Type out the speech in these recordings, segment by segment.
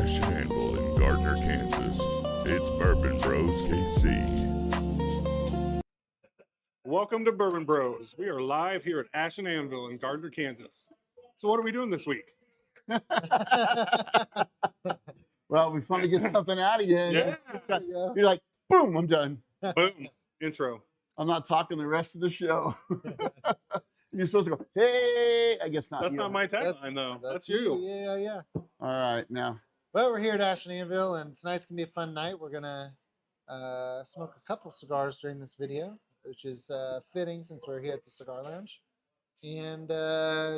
Ash Anvil in Gardner, Kansas. It's Bourbon Bros KC. Welcome to Bourbon Bros. We are live here at Ash Anvil in Gardner, Kansas. So what are we doing this week? Well, we finally get something out of you. Yeah. You're like, boom, I'm done. Boom. Intro. I'm not talking the rest of the show. You're supposed to go, hey, I guess not. That's you. not my tagline, though. That's you. Yeah. All right, now. Well, we're here at Ash Anvil, and tonight's going to be a fun night. We're going to smoke a couple cigars during this video, which is fitting since we're here at the Cigar Lounge, and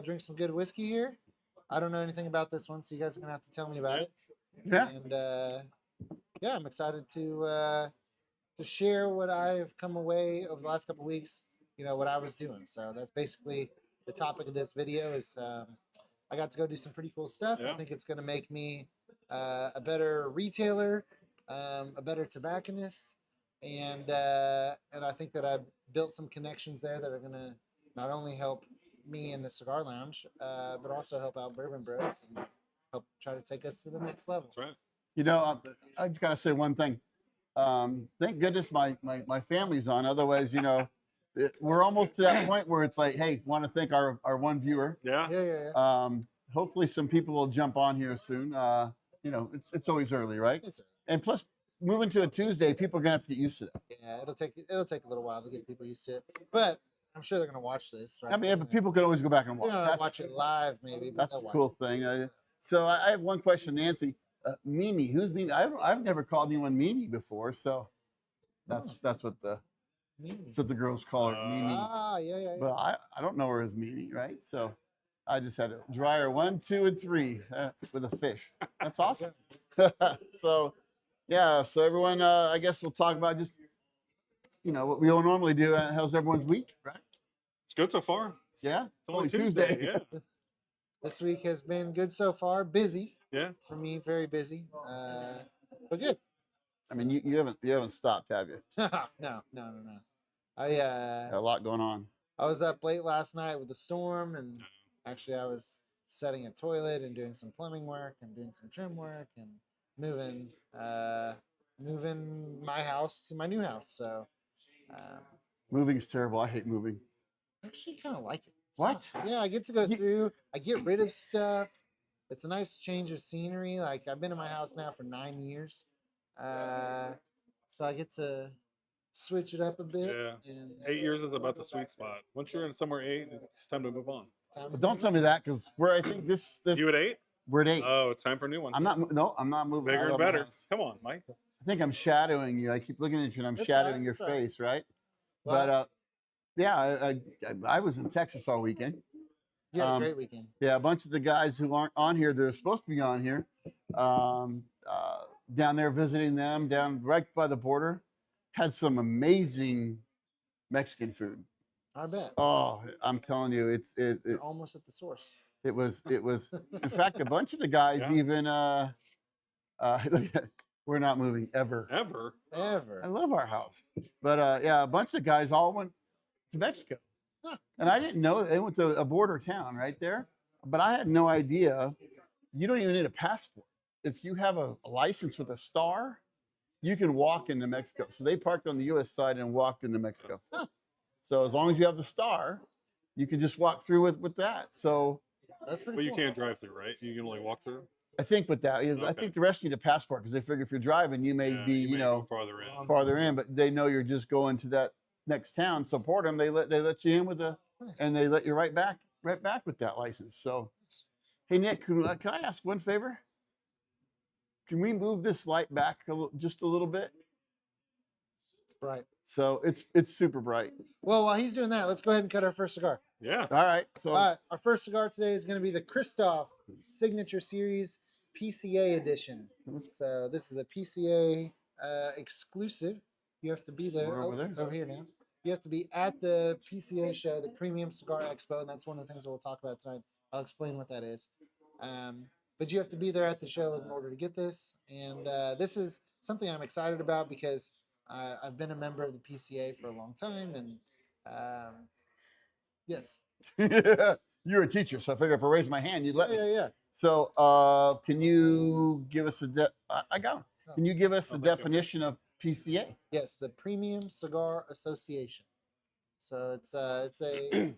drink some good whiskey here. I don't know anything about this one, so you guys are going to have to tell me about it. Yeah. And, yeah, I'm excited to share what I've come away over the last couple weeks, you know, what I was doing. So that's basically the topic of this video is I got to go do some pretty cool stuff. Yeah. I think it's going to make me a better retailer, a better tobacconist, and I think that I've built some connections there that are going to not only help me in the Cigar Lounge, but also help out Bourbon Bros and help try to take us to the next level. That's right. You know, I just got to say one thing. Thank goodness my family's on. Otherwise, you know, we're almost to that point where it's like, hey, want to thank our one viewer. Yeah. Hopefully some people will jump on here soon. You know, it's always early, right? It's And plus, moving to a Tuesday, people are gonna have to get used to that. yeah, it'll take a little while to get people used to it, but I'm sure they're gonna watch this. Right? I mean, yeah, but people can always go back and watch. They're gonna That's- watch it live, maybe. But That's a they'll cool watch it. thing. So I have one question, Nancy. Mimi, who's Mimi? I've never called anyone Mimi before, so that's what the girls call her, Mimi. Ah, yeah. But I don't know her as Mimi, right? So I just had to dry her 1, 2, and 3 with a fish. That's awesome. So yeah, so everyone, I guess we'll talk about just, you know, what we all normally do. How's everyone's week, right? It's good so far. Yeah, It's only Tuesday. Yeah. This week has been good so far. Busy Yeah. for me, very busy, but good. I mean, you haven't stopped, have you? No. Got a lot going on. I was up late last night with the storm, and actually I was setting a toilet and doing some plumbing work and doing some trim work and moving my house to my new house. So Moving's terrible. I hate moving. I actually kind of like it. It's What? fun. Yeah, I get to go through. I get rid of stuff. It's a nice change of scenery. Like I've been in my house now for 9 years, so I get to switch it up a bit. Yeah. And 8 years is about the sweet spot. Once you're in somewhere 8, it's time to move on. time But to don't move tell on. me that because I think this You at 8? we're at 8. Oh, it's time for a new one. I'm not moving. I Bigger and love my better. house. Come on, Mike. I think I'm shadowing you. I keep looking at you and I'm That's shadowing fine, your that's fine. face, right? Well, But yeah, I was in Texas all weekend. you had a great weekend. Yeah, a bunch of the guys who aren't on here, they're supposed to be on here, down there visiting them, down right by the border, had some amazing Mexican food. I bet. Oh, I'm telling you, You're almost at the source. it was. In fact, a bunch of the guys Yeah. even we're not moving ever. Ever. Ever. I love our house, but yeah, a bunch of guys all went to Mexico, Huh. and I didn't know they went to a border town right there. But I had no idea. You don't even need a passport if you have a license with a star. You can walk into Mexico. So they parked on the U.S. side and walked into Mexico. Huh. So as long as you have the star, you can just walk through with that. So That's pretty But you cool. can't drive through, right? You can only walk through. I think with that, I Okay. think the rest need a passport because they figure if you're driving, you may Yeah, be, may you know, go farther in. farther in, but they know you're just going to that next town. Support them. They let you in with the, Nice. and they let you right back with that license. So, hey Nick, can I ask one favor? Can we move this light back just a little bit? Right. So it's super bright. Well, while he's doing that, let's go ahead and cut our first cigar. Yeah. All right. So All right. Our first cigar today is going to be the Christoph Signature Series PCA edition. So this is a PCA exclusive. You have to be there. We're over there. It's over here now. You have to be at the PCA show, the Premium Cigar Expo, and that's one of the things that we'll talk about tonight. I'll explain what that is. But you have to be there at the show in order to get this. And this is something I'm excited about because I've been a member of the PCA for a long time. And yes. You're a teacher, so I figure if I raise my hand, you'd let me. Yeah. So, can you give us I got 'em. Oh. Can you give us the thank you. definition of PCA? Yes, the Premium Cigar Association. So it's a.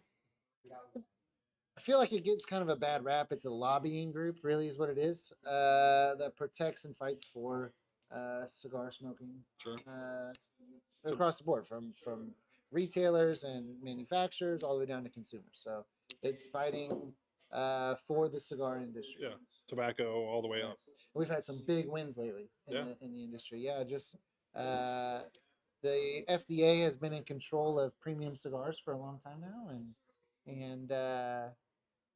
I feel like it gets kind of a bad rap. It's a lobbying group, really, is what it is. That protects and fights for cigar smoking. Sure. Across the board, from retailers and manufacturers all the way down to consumers. So it's fighting for the cigar industry. Yeah. Tobacco all the way up. We've had some big wins lately in the industry. Yeah, just the FDA has been in control of premium cigars for a long time now, and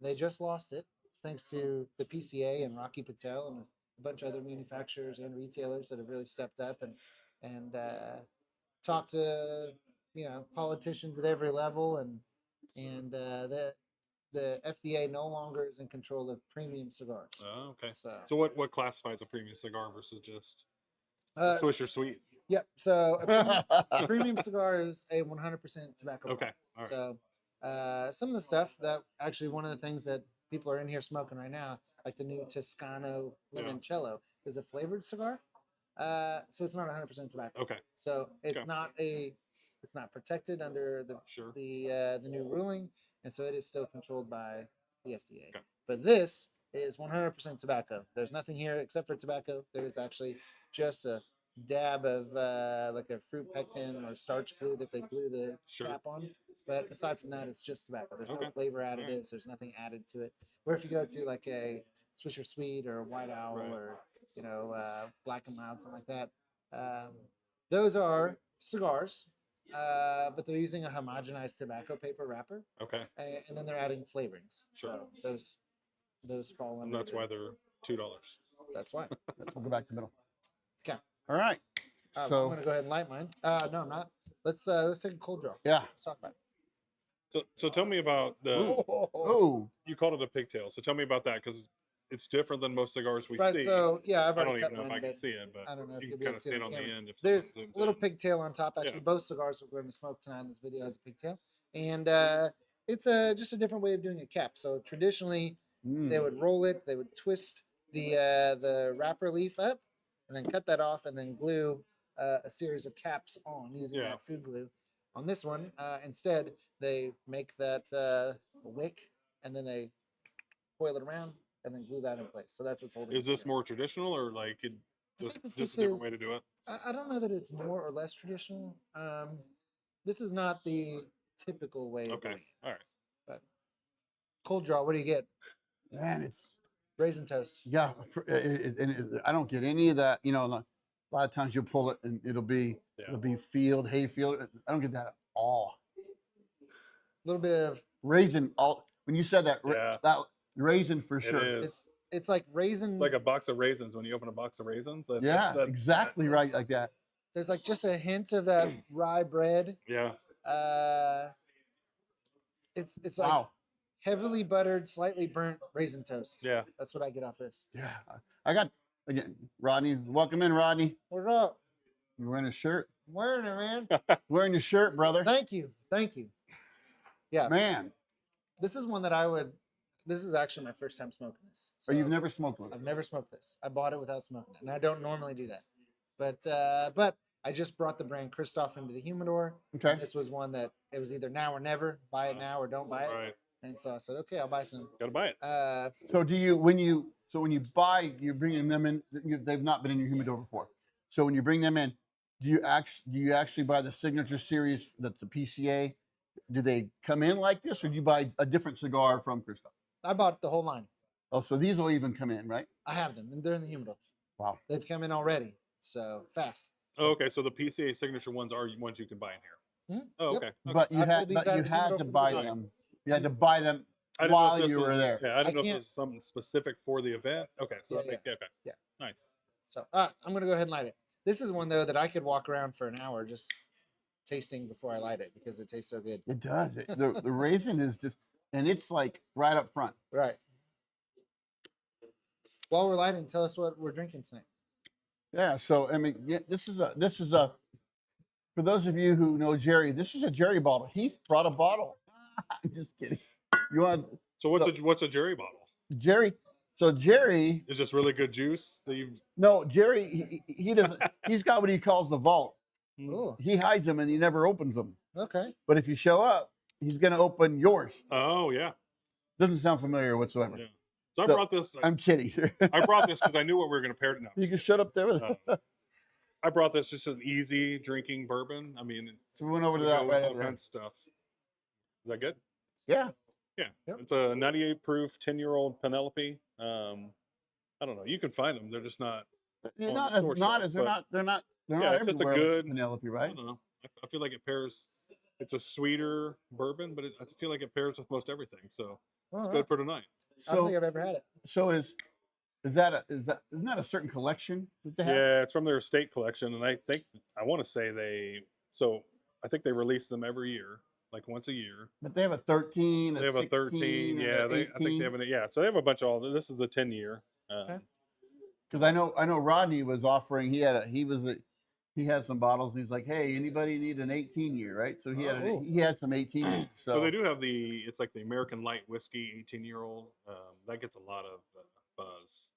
they just lost it thanks to the PCA and Rocky Patel and a bunch of other manufacturers and retailers that have really stepped up and talked to politicians at every level, and the FDA no longer is in control of premium cigars. Oh, okay. So what classifies a premium cigar versus just a Swisher Sweet? Yep. So a premium cigar is a 100% tobacco. Okay. All right. So some of the stuff that actually one of the things that people are in here smoking right now, like the new Toscano Limoncello, is a flavored cigar. So it's not 100% tobacco. Okay. So it's Okay. it's not protected under Sure. the new ruling, and so it is still controlled by the FDA. Okay. But this is 100% tobacco. There's nothing here except for tobacco. There is actually just a dab of like a fruit pectin or starch glue that they glue the Sure. cap on. But aside from that, it's just tobacco. There's Okay. no flavor additives. Alright. There's nothing added to it. Where if you go to like a Swisher Sweet or a White Owl Right. or Black and Mild, something like that, those are cigars, but they're using a homogenized tobacco paper wrapper, Okay. and then they're adding flavorings. Sure. So those fall And under. that's why they're $2. That's why. We'll go back to the middle. Okay. All right. I'm So, gonna go ahead and light mine. No, I'm not. Let's take a cold draw. yeah. Let's talk about it. So tell me about the. Oh, You called it a pigtail. So tell me about that because it's different than most cigars we Right. see. So yeah, I've I already don't cut even know if mine, I can but see it, but I don't know if you you'll can be kind able of to see it on on the camera. end. If There's someone zooms a little in. pigtail on top. Actually, Yeah. both cigars we're going to smoke tonight in this video has a pigtail, and it's just a different way of doing a cap. So traditionally, they would roll it, they would twist the wrapper leaf up, and then cut that off, and then glue a series of caps on using Yeah. that food glue. On this one, instead, they make that wick, and then they coil it around, and then glue that in place. So that's what's holding. Is it this together. more traditional or like it I just think that just this a different is- way to do it? I don't know that it's more or less traditional. This is not the typical way of Okay. doing it. All right. But cold draw, what do you get? man, it's Raisin toast. yeah. I don't get any of that. A lot of times you'll pull it and it'll be hayfield. I don't get that at all. A little bit of Raisin. When you said that, Yeah. that raisin for It sure. is. it's like raisin. It's like a box of raisins when you open a box of raisins. Yeah, exactly right, like that. There's like just a hint of that rye bread. Yeah. It's like Wow. heavily buttered, slightly burnt raisin toast. Yeah. That's what I get off this. Yeah, I got again. Rodney, welcome in, Rodney. What's up? You're wearing a shirt. I'm wearing it, man. Wearing your shirt, brother. Thank you. Yeah, Man, this is one that this is actually my first time smoking this. or you've So never smoked with it. I've never smoked this. I bought it without smoking it, and I don't normally do that. But I just brought the brand Christoph into the humidor. Okay. And this was one that it was either now or never. Buy it now or don't buy it. Right. And so I said, okay, I'll buy some. Gotta buy it. So when you buy, you're bringing them in. They've not been in your humidor before. So when you bring them in, do you actually buy the signature series that's the PCA? Do they come in like this, or do you buy a different cigar from Christoph? I bought the whole line. Oh, so these will even come in, right? I have them, and they're in the humidor. Wow. They've come in already, so fast. Oh, okay. So the PCA signature ones are ones you can buy in here. Mhm. Oh, Yep. okay. But you I pulled had these out of the to humidor buy from the them. You had to buy them I didn't know if while this you were was- there. Yeah, I didn't know if can't- it was something specific for the event. Okay, so Yeah, that makes okay. Yeah. Nice. So I'm gonna go ahead and light it. This is one though that I could walk around for an hour just tasting before I light it because it tastes so good. It does. The raisin is just, and it's like right up front. Right. While we're lighting, tell us what we're drinking tonight. Yeah. So I mean, yeah, this is a. For those of you who know Jerry, this is a Jerry bottle. Heath brought a bottle. I'm just kidding. You want So what's a Jerry bottle? Jerry. So Jerry, It's just really good juice that you. no, Jerry, he doesn't. He's got what he calls the vault. Oh, He hides them and he never opens them. okay. But if you show up, he's going to open yours. Oh yeah. Doesn't sound familiar whatsoever. Yeah. So I So, brought this. I'm kidding. I brought this because I knew what we were going to pair it now. You can shut up there with it. I brought this just an easy drinking bourbon. I mean, So we went over to we that go with right all over there. kinds of stuff. Is that good? Yeah. Yeah. Yep. It's a 98 proof 10-year-old Penelope. I don't know. You can find them. They're just not. You're on not the as store not shelf, as they're but- not they're not they're Yeah, not it's just a everywhere like good- Penelope, I right? don't know. I feel like it pairs. It's a sweeter bourbon, but I feel like it pairs with most everything. So All it's right. good for tonight. I don't So think I've ever had it. so isn't that a certain collection that they have? Yeah, it's from their estate collection, and I want to say I think they release them every year, like once a year. But they have a 13, They have a 13, and yeah. a I think they have so they have a bunch of all. This is the 10-year. Okay. Because I know Rodney was offering. He had some bottles, and he's like, "Hey, anybody need an 18-year?" Right? So Oh. he had some 18. So they do have it's like the American Light Whiskey 18-year-old. That gets a lot of buzz,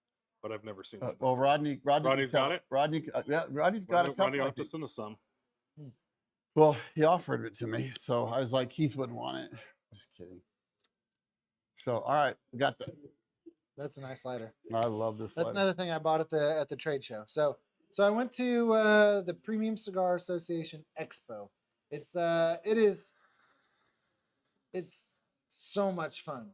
but I've never seen it. well, Rodney's got it? Rodney's got a couple. Rodney I off to think. send us some. Well, he offered it to me, so I was like, Keith wouldn't want it. Just kidding. So, all right, we got that. That's a nice lighter. I love this. That's lighter. another thing I bought at the trade show. So I went to the Premier Cigar Association Expo. It's so much fun.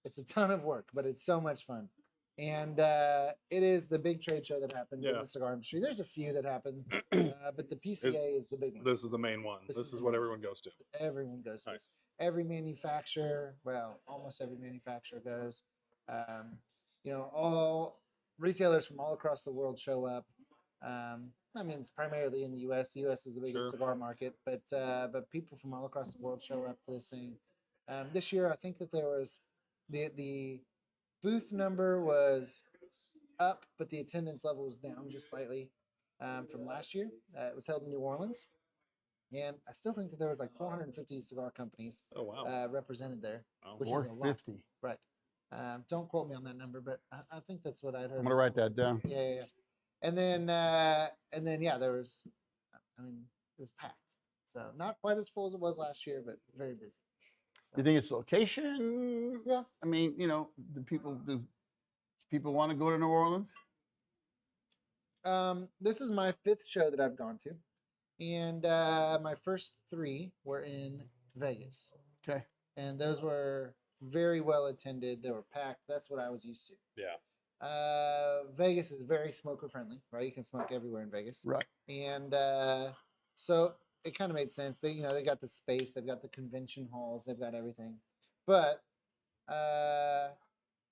It's a ton of work, but it's so much fun. And it is the big trade show that happens in Yeah. the cigar industry. There's a few that happen, but the PCA is the big one. This is the main one. This This is is the what main everyone goes to. Everyone goes to this. Nice. Every manufacturer, well, almost every manufacturer goes. All retailers from all across the world show up. I mean, it's primarily in the U.S. The U.S. is the biggest Sure. cigar market, but people from all across the world show up to this thing. This year, I think that there was the booth number was up, but the attendance level was down just slightly from last year. It was held in New Orleans, and I still think that there was like 450 cigar companies Oh wow. represented there, Wow. which is a lot. 450. Right. Don't quote me on that number, but I think that's what I'd heard. I'm gonna write that down. Yeah. And then yeah, there was, I mean, it was packed. So not quite as full as it was last year, but very busy. You think it's location? Yeah. I mean, do people want to go to New Orleans? This is my 5th show that I've gone to, and my first 3 were in Vegas, Okay. and those were very well attended. They were packed. That's what I was used to. Yeah. Vegas is very smoker friendly, right? You can smoke everywhere in Vegas, Right. and so it kind of made sense. They got the space, they've got the convention halls, they've got everything, but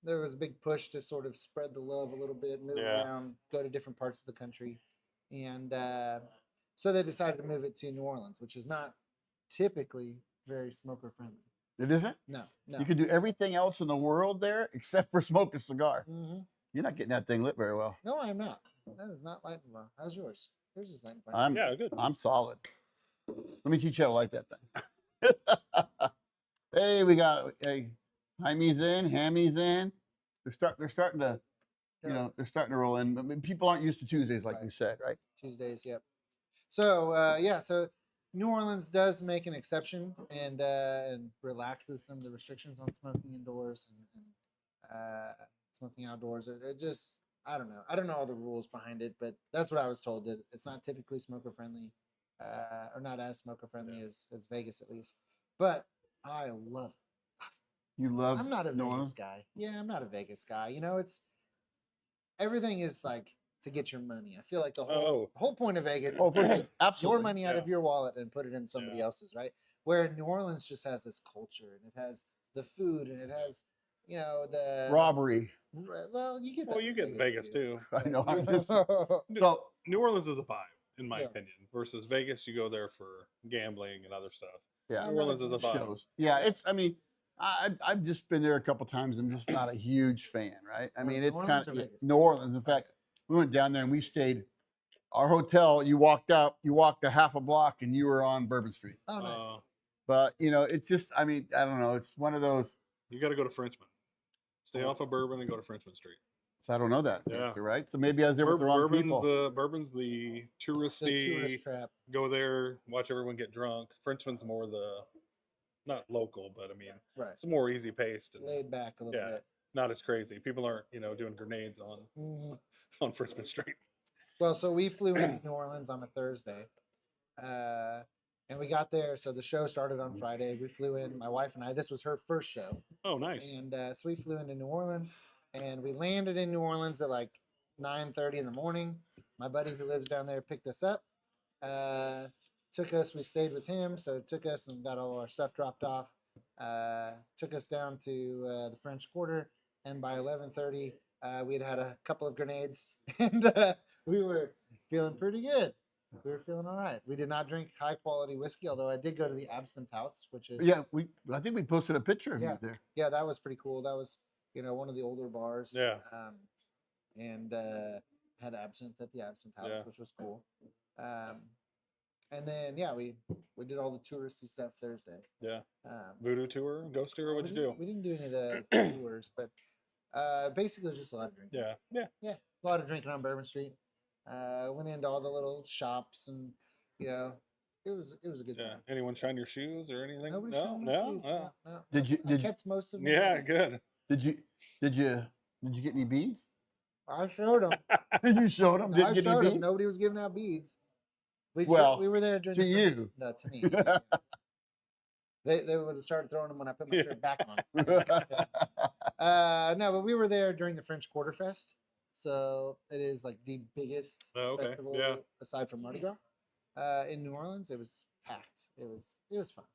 there was a big push to sort of spread the love a little bit, move Yeah. around, go to different parts of the country, and so they decided to move it to New Orleans, which is not typically very smoker friendly. It isn't. No. You can do everything else in the world there except for smoke a cigar. Hmm. You're not getting that thing lit very well. No, I am not. That is not lighting well. How's yours? Yours is lighting fine. I'm Yeah. Good. I'm solid. Let me teach you how to light that thing. Hey, we got Jaime's in, Hammy's in. They're starting to, Yeah. they're starting to roll in. But people aren't used to Tuesdays, like Right. you said, right? Tuesdays, yep. So so New Orleans does make an exception and relaxes some of the restrictions on smoking indoors and smoking outdoors. It just I don't know. I don't know all the rules behind it, but that's what I was told, that it's not typically smoker friendly, or not as smoker friendly as Vegas at least. But I love it. You love. I'm not a New Vegas Orleans? guy. Yeah, I'm not a Vegas guy. It's everything is like to get your money. I feel like the whole point of Vegas Oh, is to take absolutely. your money out of Yeah. your wallet and put it in somebody Yeah. else's, right? Where New Orleans just has this culture, and it has the food, and it has the Robbery. Well, you get that. Well, you in get in Vegas too. I know. I'm just, so so New Orleans is a vibe, in my Yeah. opinion, versus Vegas. You go there for gambling and other stuff. yeah. New Orleans is a vibe. Shows. Yeah, I mean, I've just been there a couple times. I'm just not a huge fan, right? I mean, New it's Orleans kind or of Vegas? New Orleans. In fact, we went down there and we stayed. Our hotel, you walked a half a block and you were on Bourbon Street. nice. But it's just, I mean, I don't know. It's one of those. You got to go to Frenchman. Stay Oh. off of Bourbon and go to Frenchman Street. So I don't know that. Yeah. You're right. So maybe I was there with the wrong people. Bourbon's the The touristy. tourist trap. Go there, watch everyone get drunk. Frenchman's more not local, but I mean, Right. it's more easy paced and Laid back a little Yeah. bit. not as crazy. People aren't, doing grenades on Mhm. on Frenchman Street. Well, so we flew into New Orleans on a Thursday, and we got there. So the show started on Friday. We flew in, my wife and I. This was her first show, Oh, nice. and so we flew into New Orleans, and we landed in New Orleans at like 9:30 in the morning. My buddy who lives down there picked us up, took us. We stayed with him, so took us and got all our stuff dropped off. Took us down to the French Quarter, and by 11:30, we had a couple of grenades, and we were feeling pretty good. We were feeling all right. We did not drink high quality whiskey, although I did go to the Absinthe House, which is Yeah, I think we posted a picture of Yeah. you there. yeah, that was pretty cool. That was one of the older bars. Yeah. And had absinthe at the Absinthe House, Yeah. which was cool. And then we did all the touristy stuff Thursday. Yeah. Um, Voodoo tour, ghost tour. What'd you do? We didn't do any of the tours, but basically it was just a lot of drinking. Yeah. Yeah, a lot of drinking on Bourbon Street. Went into all the little shops, and it was a good Yeah. time. Anyone shine your shoes or anything? Nobody No. shined my No. shoes. Oh. No. Did you- I did you- kept most of them. Yeah. Good. Did you get any beads? I showed them. You showed them. Didn't I get showed any them. beads. Nobody was giving out beads. We Well, we were there during to the you. No, to me. They would have started throwing them when I put my Yeah. shirt back on. No, but we were there during the French Quarter Fest, so it is like the biggest Oh, okay. festival Yeah. aside from Mardi Gras in New Orleans. It was packed. It was fun.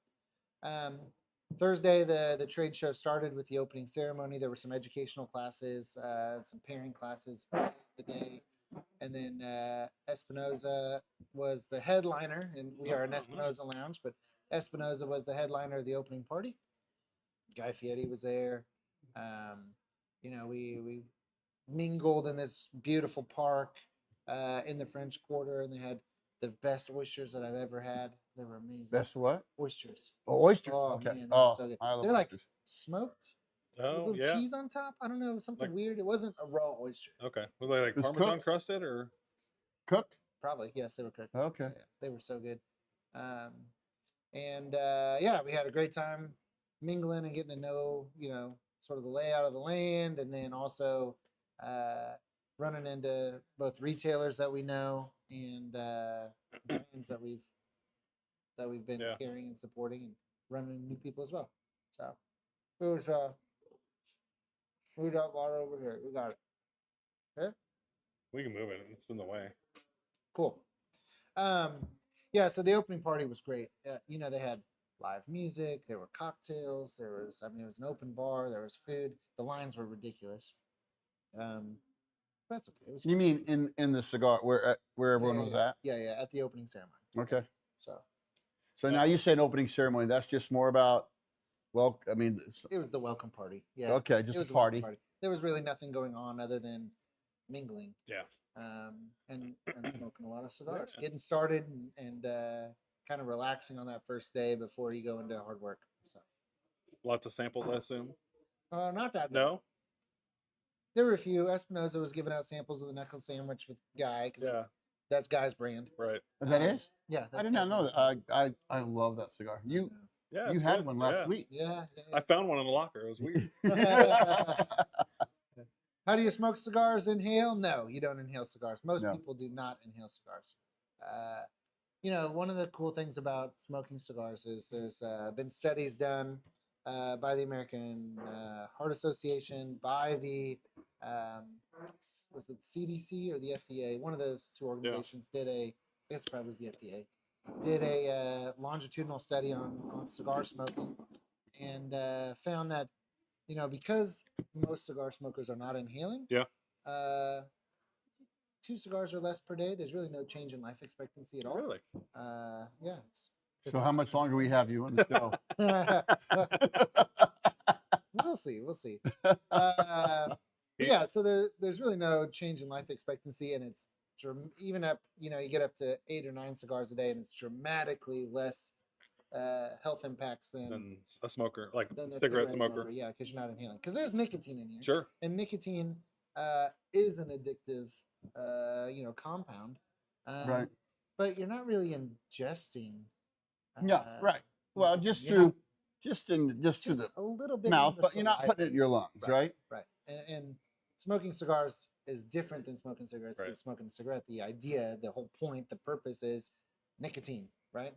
Thursday, the trade show started with the opening ceremony. There were some educational classes, some pairing classes for the day, and then Espinosa was the headliner, and we are an Oh, Espinosa nice. lounge, but Espinosa was the headliner of the opening party. Guy Fieri was there. We mingled in this beautiful park in the French Quarter, and they had the best oysters that I've ever had. They were amazing. Best what? Oysters. Oh, oysters. Oh, Okay. man, they were so good. I love They're like oysters. smoked with Oh, little yeah. cheese on top. I don't know, something Like- weird. It wasn't a raw oyster. Okay. Were they like It's Parmesan cooked. crusted or? Cooked. Probably, yes, they were cooked. Okay. Yeah, they were so good. We had a great time mingling and getting to know, sort of the layout of the land, and then also running into both retailers that we know and brands that we've been Yeah. carrying and supporting, and running into new people as well. So it was we got water over here. We got it. Okay. We can move it. It's in the way. Cool. So the opening party was great. They had live music, there were cocktails, it was an open bar, there was food. The lines were ridiculous. That's okay. It was You mean in the cigar where everyone yeah, was yeah. at? Yeah, at the opening ceremony. Okay. So Now you say an opening ceremony. That's just more about. Well, I mean, it was the welcome party. Yeah. okay, It just was a the welcome party. There was really nothing going on other than mingling. Yeah. And smoking a lot of cigars, Yeah. getting started and kind of relaxing on that first day before you go into hard work. So Lots of samples, I assume. not that many. No. There were a few. Espinosa was giving out samples of the knuckle sandwich with Guy because Yeah. that's Guy's brand. Right. That is. Yeah, I did not know that. I love that cigar. You Yeah. you it's had good. one last Yeah. week. Yeah. I found one in the locker. It was weird. How do you smoke cigars? Inhale? No, you don't inhale cigars. Most No. people do not inhale cigars. One of the cool things about smoking cigars is there's been studies done by the American Heart Association, by the was it CDC or the FDA? One of those two organizations did I guess it probably was the FDA, did a longitudinal study on cigar smoking, and found that because most cigar smokers are not inhaling, Yeah. 2 cigars or less per day, there's really no change in life expectancy at all. Really? It's So how much longer we have you on the show? we'll see. So there's really no change in life expectancy, and it's even up. You get up to 8 or 9 cigars a day, and it's dramatically less health impacts than a smoker, like than a cigarette smoker. Yeah, because you're not inhaling. Because there's nicotine in here, Sure. and nicotine is an addictive, compound. Right. But you're not really ingesting. Yeah, right. Well, just you're through, not- just through the a little bit mouth, in the but you're not saliva. putting it in your lungs, right? Right. And smoking cigars is different than smoking cigarettes. Right. Because smoking a cigarette, the idea, the whole point, the purpose is nicotine, right?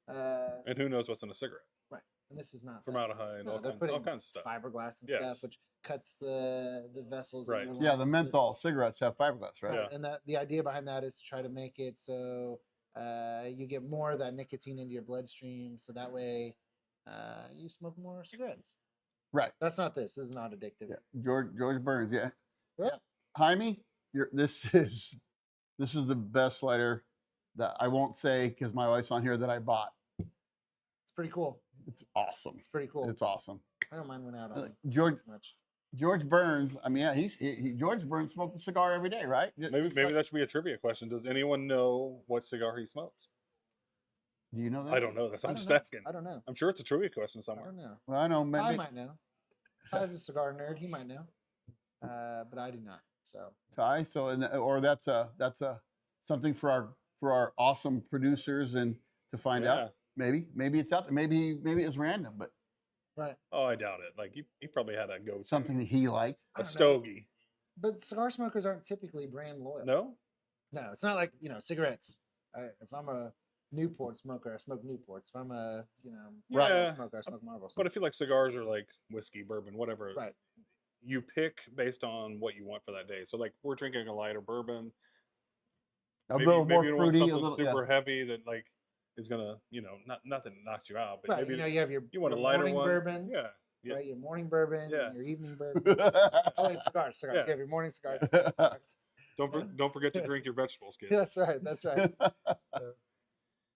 And who knows what's in a cigarette? Right. And this is not that. Formaldehyde, No, all they're kinds putting of stuff. fiberglass and Yes. stuff, which cuts the vessels. in Right. your Yeah, the lungs. menthol cigarettes have fiberglass, right? Yeah. And that the idea behind that is to try to make it so you get more of that nicotine into your bloodstream, so that way you smoke more cigarettes. Right. That's not this. This is not addictive. Yeah. George Burns. Yeah. Yeah. Jaime, this is the best lighter that I won't say because my wife's on here that I bought. It's pretty cool. It's awesome. It's pretty cool. It's awesome. I don't mind went out on George as much. George Burns. I mean, yeah, George Burns smoked a cigar every day, right? Maybe that should be a trivia question. Does anyone know what cigar he smokes? Do you know that? I don't know. That's I I'm don't just know. asking. I don't know. I'm sure it's a trivia question I somewhere. don't know. Well, I know. Ty Maybe might know. Ty's a cigar nerd. He might know. But I do not. So Ty. So, or that's a something for our awesome producers and to find Yeah. out. Maybe it's out there. Maybe it's random, but right. Oh, I doubt it. Like he probably had a go something that he liked. I a don't know. stogie. But cigar smokers aren't typically brand loyal. No. No, it's not like cigarettes. If I'm a Newport smoker, I smoke Newports. If I'm a Marlboro Yeah. smoker, I smoke Marlboro. But I feel like cigars are like whiskey, bourbon, whatever. Right. You pick based on what you want for that day. So like we're drinking a lighter bourbon. A little more you don't want fruity, a something little super heavy that like is gonna nothing knocks you out. But Right. maybe You have your you want a your lighter morning one. bourbons. Yeah. Yeah. Right. Your morning bourbon. Yeah. And your evening bourbon. Oh, and cigars. Yeah. You have your morning cigars. cigars. Don't forget to drink your vegetables, kid. That's right. That's right.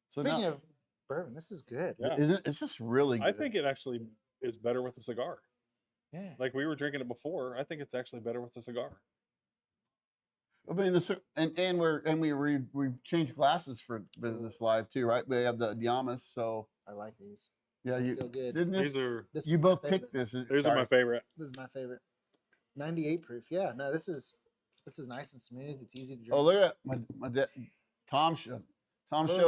So Speaking now, of bourbon, this is good. Yeah. it's just really good. I think it actually is better with a cigar. Yeah. Like we were drinking it before. I think it's actually better with a cigar. I mean, we changed glasses for this live too, right? We have the Diamas, so I like these. yeah, you Feel good. didn't this, These are This you was my both favorite. picked this. these are my favorite. This is my favorite. 98 proof. Yeah. No, this is nice and smooth. It's easy to drink. Oh, look at Tom showed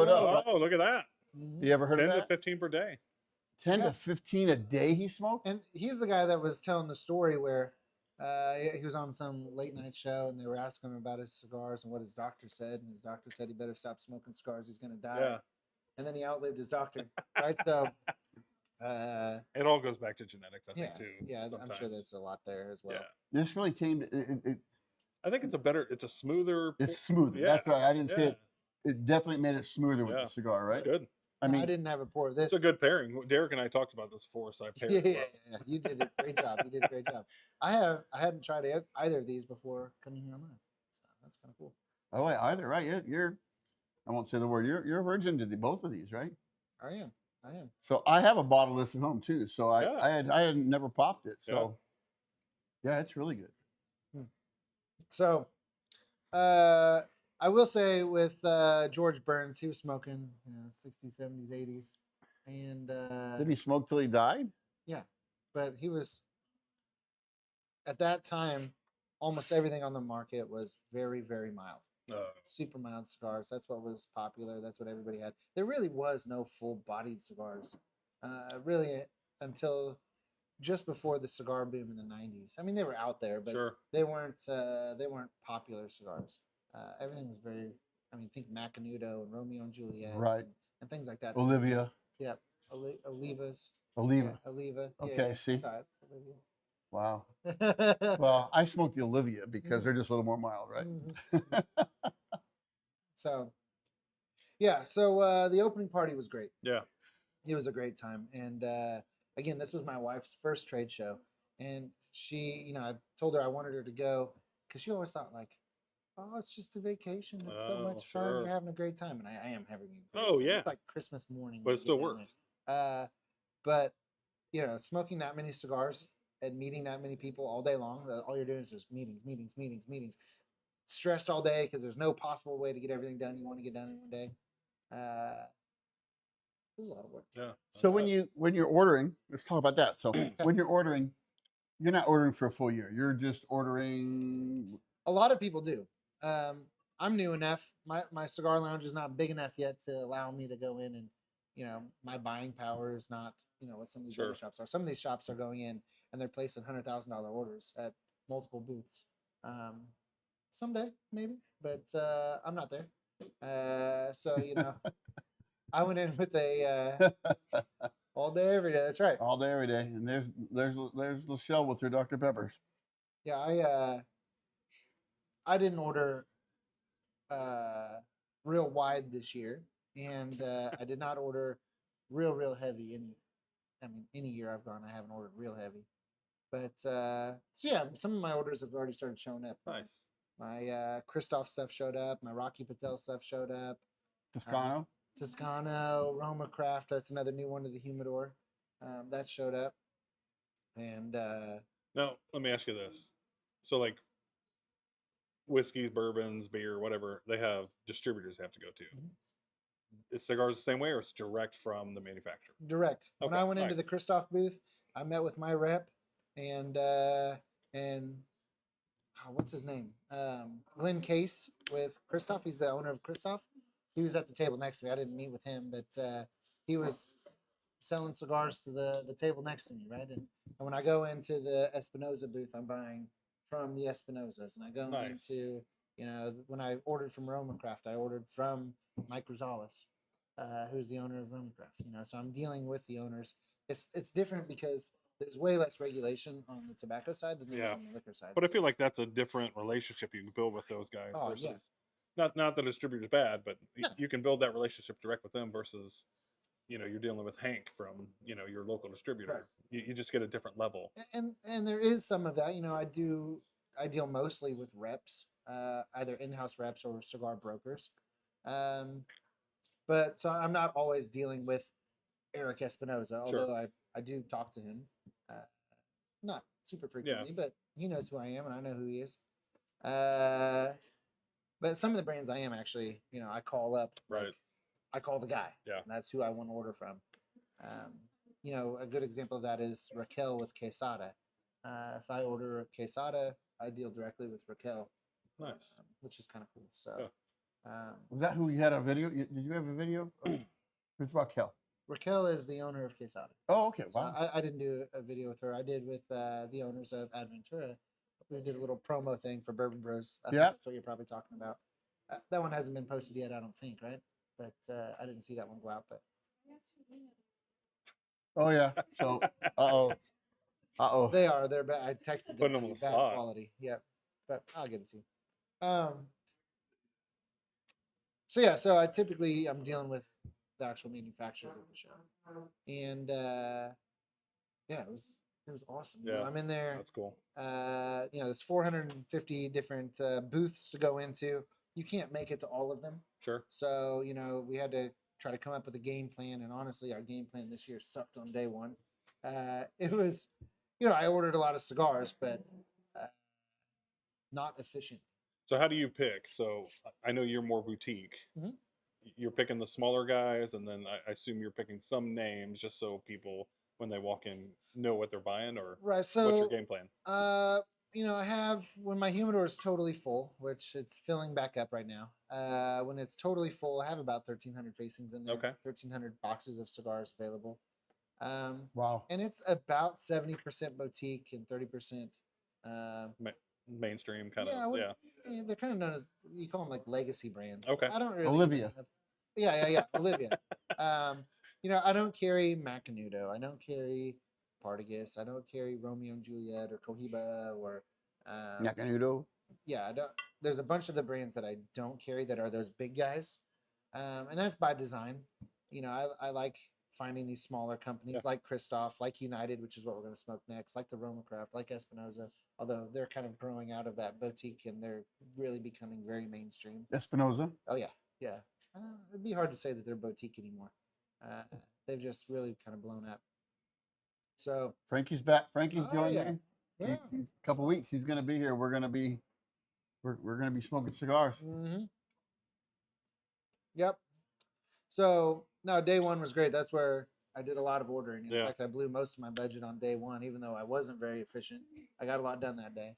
up. Right? Oh, look at that. Mhm. You ever heard 10 of to that? 15 per day. 10 Yeah. to 15 a day he smoked? And he's the guy that was telling the story where he was on some late night show and they were asking him about his cigars and what his doctor said. And his doctor said he better stop smoking cigars. He's going to die. Yeah. And then he outlived his doctor. Right. So, It all goes back to genetics, I yeah. think, too. Yeah. I'm sure sometimes. there's a lot there as well. Yeah. This really tamed it. I think it's a smoother. It's smoother. Yeah. That's right. I didn't say Yeah. it. It definitely made it smoother with Yeah. the cigar, right? It's good. I I mean, didn't have a pour of this. It's a good pairing. Derrick and I talked about this before, so I paired Yeah, it yeah, well. yeah. You did a great job. You did a great job. I hadn't tried either of these before coming here on live. So that's kind of cool. oh wait, either right? You're I won't say the word. You're a virgin to both of these, right? I am. So I have a bottle of this at home too. So Yeah. I had never popped it. So yeah, it's really good. So, I will say with George Burns, he was smoking, 60s, 70s, 80s, and Didn't he smoke till he died? but he was at that time. Almost everything on the market was very, very mild, super mild cigars. That's what was popular. That's what everybody had. There really was no full-bodied cigars, really, until just before the cigar boom in the 90s. I mean, they were out there, but Sure. they weren't popular cigars. Everything was very. I mean, think Macanudo and Romeo and Juliet, Right. and things like that. Olivia. Yeah, Olivas. Oliva. Yeah, Oliva. Okay, see? it's all right, it's Wow. Olivia. Well, I smoked the Olivia because they're just a little more mild, right? Mhm. So, yeah. So the opening party was great. Yeah. It was a great time, and again, this was my wife's first trade show, and she, I told her I wanted her to go because she always thought like, oh, it's just a vacation. It's so Oh, much fun. sure. You're having a great time, and I am having a great Oh, time. yeah. It's like Christmas morning, But when it we still get down worked. there. But smoking that many cigars and meeting that many people all day long, all you're doing is just meetings. Stressed all day because there's no possible way to get everything done you want to get done in one day. It was a lot of work. Yeah. So when you're ordering, let's talk about that. So when you're ordering, you're not ordering for a full year. You're just ordering. A lot of people do. I'm new enough. My cigar lounge is not big enough yet to allow me to go in and, my buying power is not, what some of these Sure. other shops are. Some of these shops are going in and they're placing $100,000 orders at multiple booths. Someday maybe, but I'm not there. So I went in with a all day every day. That's right. All day, every day, and there's Lachelle with her Dr. Peppers. Yeah, I didn't order real wide this year, and I did not order real heavy any year I've gone, I haven't ordered real heavy. But so yeah, some of my orders have already started showing up. Nice. My Christoph stuff showed up. My Rocky Patel stuff showed up. Toscano. Roma Craft. That's another new one to the humidor. That showed up. And Now, let me ask you this. So, like, whiskeys, bourbons, beer, whatever, they have distributors they have to go to. Is cigars the same way, or it's direct from the manufacturer? direct. When Okay, I went into the nice. Christoph booth, I met with my rep and what's his name? Glenn Case with Christoph. He's the owner of Christoph. He was at the table next to me. I didn't meet with him, but he was selling cigars to the table next to me, right? And when I go into the Espinosa booth, I'm buying from the Espinosas, and I go Nice. into, when I ordered from Roma Craft, I ordered from Mike Rosales, who's the owner of Roma Craft. So I'm dealing with the owners. It's different because there's way less regulation on the tobacco side than there is Yeah. on the liquor side. But I feel like that's a different relationship you can build with those guys Oh, versus yeah. not that a distributor's bad, but No. you can build that relationship direct with them versus you're dealing with Hank from your local distributor. Right. You just get a different level. And there is some of that. I deal mostly with reps, either in-house reps or cigar brokers. But so I'm not always dealing with Eric Espinosa, although I do talk to him, not super frequently, but he knows who I am and I know who he is. But some of the brands I am actually, I call up, Right. I call the guy. Yeah. And that's who I want to order from. A good example of that is Raquel with Quesada. If I order a Quesada, I deal directly with Raquel. Nice. Which is kind of cool. So, Was that who you had a video? Did you have a video? Who's Raquel? Raquel is the owner of Quesada. Oh, okay. So Wow. I didn't do a video with her. I did with the owners of Adventura. We did a little promo thing for Bourbon Bros. I think that's what you're probably talking about. That one hasn't been posted yet, I don't think, right? But I didn't see that one go out. But Oh yeah. So, uh-oh. they're bad. I texted them Putting to them on you, the bad spot. quality. Yep. But I'll get it to you. So yeah, so I'm dealing with the actual manufacturers of the show, and yeah, it was awesome. Yeah, I'm in there. That's cool. There's 450 different booths to go into. You can't make it to all of them. Sure. So we had to try to come up with a game plan, and honestly, our game plan this year sucked on day one. It was, I ordered a lot of cigars, but not efficient. So how do you pick? So I know you're more boutique. Mhm. You're picking the smaller guys, and then I assume you're picking some names just so people, when they walk in, know what they're buying, or Right. So what's your game plan? I have, when my humidor is totally full, which it's filling back up right now. When it's totally full, I have about 1,300 facings in there. Okay. 1,300 boxes of cigars available. Wow. And it's about 70% boutique and 30%. Mainstream kind Yeah, of. Yeah, they're kind of known as, you call them like legacy brands. Okay. I don't really. Olivia. Yeah, Olivia. I don't carry Macanudo. I don't carry Partagas. I don't carry Romeo and Juliet or Cohiba or. Macanudo. Yeah, I don't. There's a bunch of the brands that I don't carry that are those big guys, and that's by design. I like finding these smaller companies like Christoph, like United, which is what we're going to smoke next, like the Roma Craft, like Espinosa, although they're kind of growing out of that boutique and they're really becoming very mainstream. Espinosa. Oh, yeah. It'd be hard to say that they're boutique anymore. They've just really kind of blown up. So Frankie's back. Frankie's joining. yeah. Yeah. He's a couple weeks. He's going to be here. We're going to be smoking cigars. Mm-hmm. Yep. So No, day one was great. That's where I did a lot of ordering. In Yeah. fact, I blew most of my budget on day one, even though I wasn't very efficient. I got a lot done that day.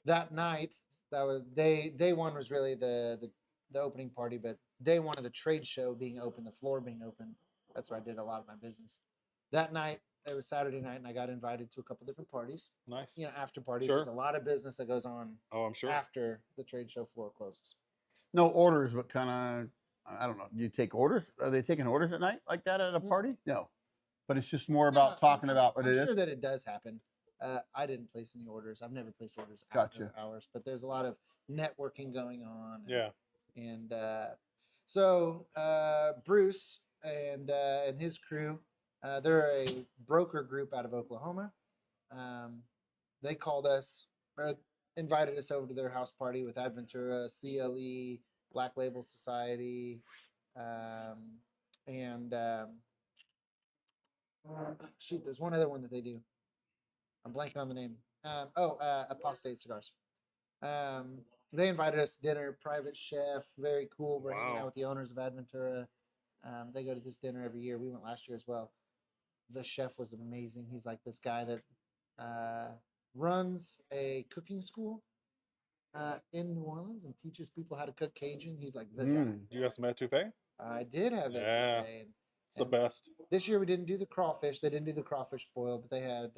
That night, that was day one was really the opening party, but day one of the trade show being open, the floor being open, that's where I did a lot of my business. That night, it was Saturday night, and I got invited to a couple different parties. Nice. You know, after parties. Sure. There's a lot of business that goes on Oh, I'm sure. after the trade show floor closes. No orders, but kind of, I don't know. Do you take orders? Are they taking orders at night like that at a party? No. But it's just more about talking about what I'm it is. sure that it does happen. I didn't place any orders. I've never placed orders after Gotcha. hours, but there's a lot of networking going on. Yeah. And so Bruce and his crew, they're a broker group out of Oklahoma. They called us, or invited us over to their house party with Adventura, CLE, Black Label Society, and shoot, there's one other one that they do. I'm blanking on the name. Apostate Cigars. They invited us to dinner, private chef, very cool. We're hanging Wow. out with the owners of Adventura. They go to this dinner every year. We went last year as well. The chef was amazing. He's like this guy that runs a cooking school in New Orleans and teaches people how to cook Cajun. He's like the guy. Mm. Do you have some etouffee? I did have it Yeah. today. It's the And best. this year we didn't do the crawfish. They didn't do the crawfish boil, but they had,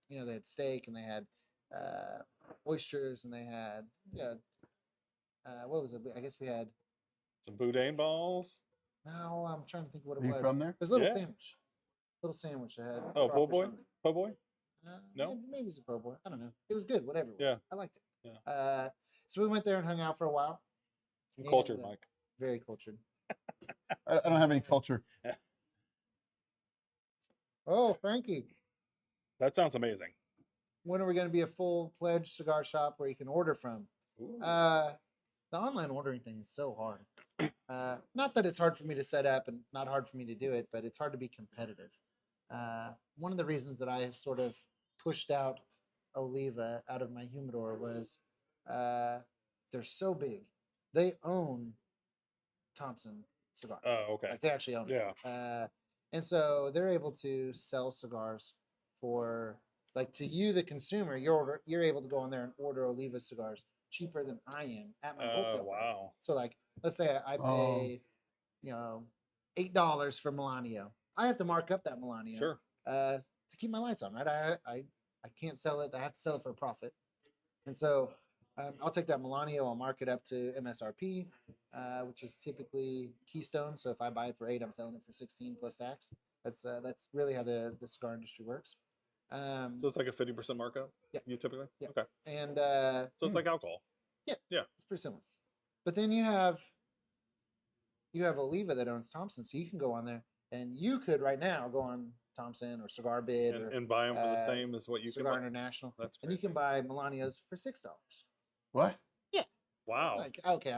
they had steak and they had oysters and they had, what was it? I guess we had. Some boudin balls. No, I'm trying to think what it Are you was. from there? It was a little Yeah. sandwich. Little sandwich that had. Oh, po' crawfish boy? on it. Po' boy? No? Maybe it's a po' boy. I don't know. It was good. Whatever it was. Yeah. I liked it. Yeah. So we went there and hung out for a while. I'm cultured, And, Mike. Very cultured. I don't have any culture. Oh, Frankie. That sounds amazing. When are we going to be a full-fledged cigar shop where you can order from? Ooh. The online ordering thing is so hard. Not that it's hard for me to set up and not hard for me to do it, but it's hard to be competitive. One of the reasons that I sort of pushed out Oliva out of my humidor was they're so big. They own Thompson Cigar. Oh, okay. Like they actually own it. Yeah. And so they're able to sell cigars for, like, to you, the consumer, you're able to go on there and order Oliva cigars cheaper than I am at my wholesale price. Wow. So, like, let's say I pay, $8 for Melanio. I have to mark up that Melanio Sure. to keep my lights on, right? I can't sell it. I have to sell it for a profit. And so I'll take that Melanio, I'll mark it up to MSRP, which is typically Keystone. So if I buy it for 8, I'm selling it for 16 plus tax. That's really how the cigar industry works. So it's like a 50% markup? Yeah. You typically? Yeah. Okay. And So it's like alcohol. it's pretty similar. But then you have Oliva that owns Thompson, so you can go on there and you could right now go on Thompson or Cigar Bid or And buy them for the same as what you can Cigar buy. International, That's and you crazy. can buy Melanios for $6. What? Wow. Like, okay,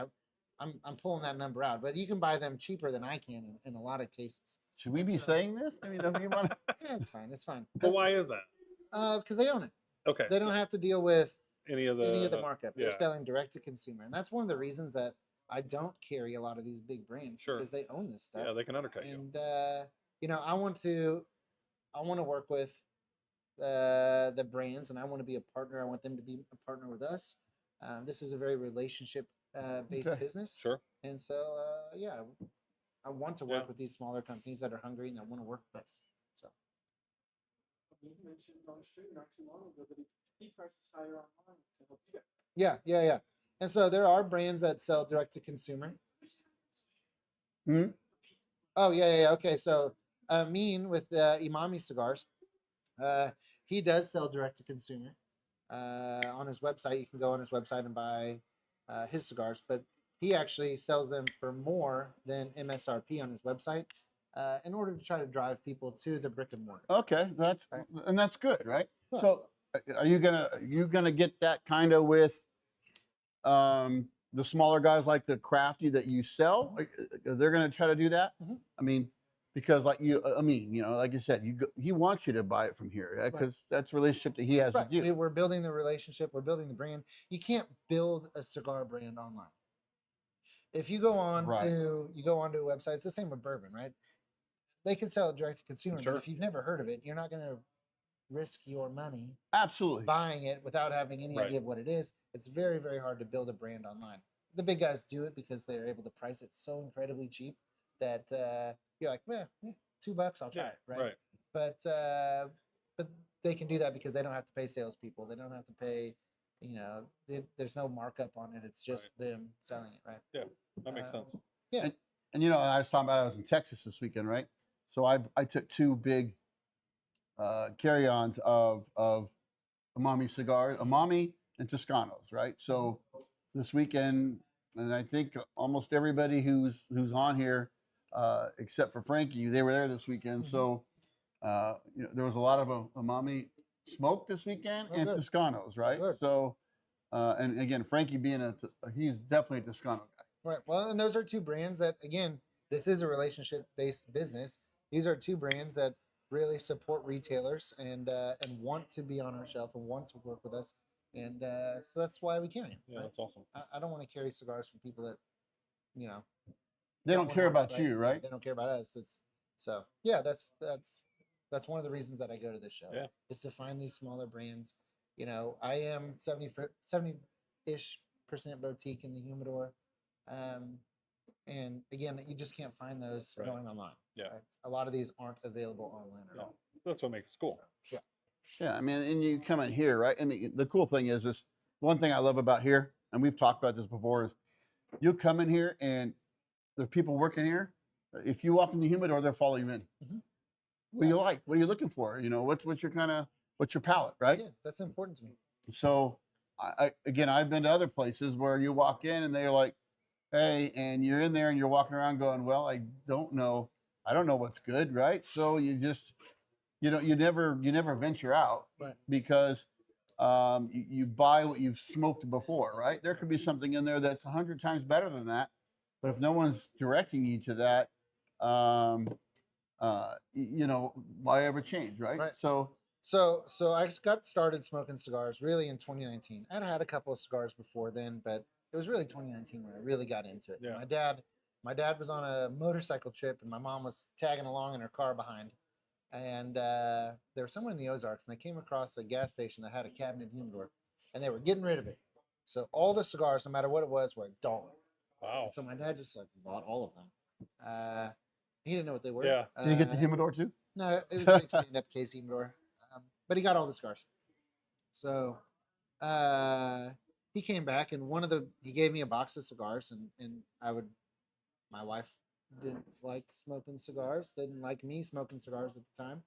I'm pulling that number out, but you can buy them cheaper than I can in a lot of cases. Should we be saying this? I mean, if you want to. Yeah, it's fine. It's fine. But why is that? Because they own it. Okay. They don't have to deal with any of the markup. They're yeah. selling direct to consumer, and that's one of the reasons that I don't carry a lot of these big brands Sure. because they own this stuff. Yeah, they can undercut you. And I want to work with the brands, and I want to be a partner. I want them to be a partner with us. This is a very relationship based Okay. business, Sure. and so I want to work Yeah. with these smaller companies that are hungry and that want to work with us. So You mentioned on the street not too long ago that he prices higher online to help you guys. yeah. And so there are brands that sell direct to consumer. Hmm? Oh yeah. Okay, so Amin with Imami Cigars, he does sell direct to consumer. On his website, you can go on his website and buy his cigars, but he actually sells them for more than MSRP on his website in order to try to drive people to the brick and mortar. Okay, that's good, right? Yeah. So, are you gonna get that kind of with the smaller guys like the crafty that you sell? They're gonna try to do that. Mhm. I mean, because like like you said, he wants you to buy it from here because that's a relationship that he has Right. with you. We're building the relationship. We're building the brand. You can't build a cigar brand online. if you go on Right. to a website, it's the same with bourbon, right? They can sell it direct to consumer, Sure. but if you've never heard of it, you're not going to risk your money Absolutely. buying it without having any Right. idea of what it is. It's very, very hard to build a brand online. The big guys do it because they're able to price it so incredibly cheap that you're like, well, $2, I'll try Yeah, it, right? right. But they can do that because they don't have to pay salespeople. They don't have to pay, there's no markup on it. It's just them selling it, right? Yeah, that makes sense. Yeah. And I was talking about I was in Texas this weekend, right? So I took 2 big carry-ons of Amami cigars, Amami and Toscanos, right? So this weekend, and I think almost everybody who's on here, except for Frankie, they were there this weekend. So there was a lot of Amami smoke this weekend Oh, and good. Toscanos, right? Good. So and again, Frankie being he's definitely a Toscano guy. Right. Well, and those are 2 brands that, again, this is a relationship-based business. These are 2 brands that really support retailers and want to be on our shelf and want to work with us, and so that's why we carry them. Yeah, Right? that's awesome. I don't want to carry cigars from people that, They don't wanna care work, about you, right? They don't care about us. So yeah, that's one of the reasons that I go to this show. Yeah. Is to find these smaller brands. I am 70-ish% boutique in the humidor. And again, you just can't find those Right. going online. Yeah. Right? A lot of these aren't available online at No, all. that's what makes it cool. So, yeah. Yeah, I mean, and you come in here, right? I mean, the cool thing is this one thing I love about here, and we've talked about this before, is you come in here and the people working here, if you walk in the humidor, they'll follow you in. Mhm. What do you like? What are you looking for? What's your palate, right? Yeah, that's important to me. So, again, I've been to other places where you walk in and they're like, hey, and you're in there and you're walking around going, well, I don't know what's good, right? So you just, you never venture out, Right. because you buy what you've smoked before, right? There could be something in there that's 100 times better than that, but if no one's directing you to that, why ever change, right? Right. So So I got started smoking cigars really in 2019. I'd had a couple of cigars before then, but it was really 2019 when I really got into it. Yeah. My dad was on a motorcycle trip, and my mom was tagging along in her car behind. And they were somewhere in the Ozarks, and they came across a gas station that had a cabinet humidor, and they were getting rid of it. So all the cigars, no matter what it was, were $1. Wow. And so my dad just bought all of them. He didn't know what they were. Yeah. did you get the humidor too? No, it was a big stand-up case humidor, but he got all the cigars. So he came back, and he gave me a box of cigars, and my wife didn't like smoking cigars, didn't like me smoking cigars at the time,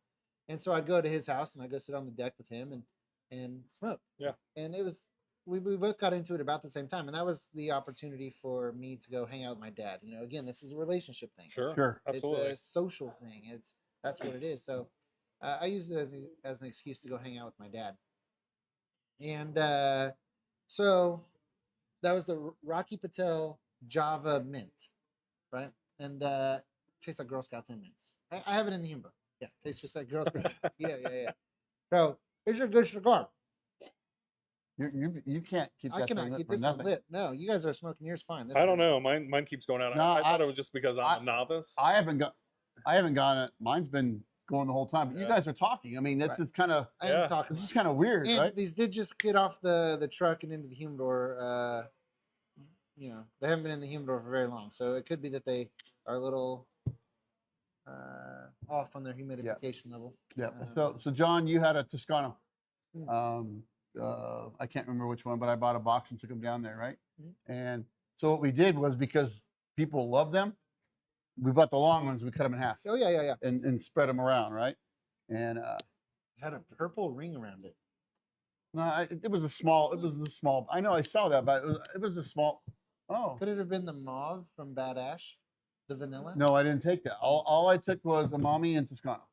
and so I'd go to his house and I'd go sit on the deck with him and smoke. Yeah. And it was we both got into it about the same time, and that was the opportunity for me to go hang out with my dad. Again, this is a relationship thing. Sure. Sure. Absolutely. It's a social thing. That's what it is. So I used it as an excuse to go hang out with my dad. And so that was the Rocky Patel Java Mint, right? And tastes like Girl Scout Thin Mints. I have it in the humidor. Yeah, tastes just like Girl Scout. Yeah. So it's a good cigar. You can't keep that I cannot thing keep for this one nothing. lit. No, you guys are smoking yours fine. This I don't one- know. Mine keeps going out. No, I thought I- it was just because I'm a novice. I haven't gone it. Mine's been going the whole time. But you Yeah. guys are talking. I mean, this Right. is kind of I am Yeah. talking. this is kind of weird, And right? these did just get off the truck and into the humidor. They haven't been in the humidor for very long, so it could be that they are a little off on their humidification level. Yeah. So John, you had a Toscano. Mm. I can't remember which one, but I bought a box and took them down there, right? Mhm. And so what we did was, because people love them, we bought the long ones. We cut them in half Oh yeah. and spread them around, right? And It had a purple ring around it. no, it was a small. It was a small. I know I saw that, but it was a small. Oh Could it have been the mauve from Bad Ash, the vanilla? no, I didn't take that. All I took was Amami and Toscano.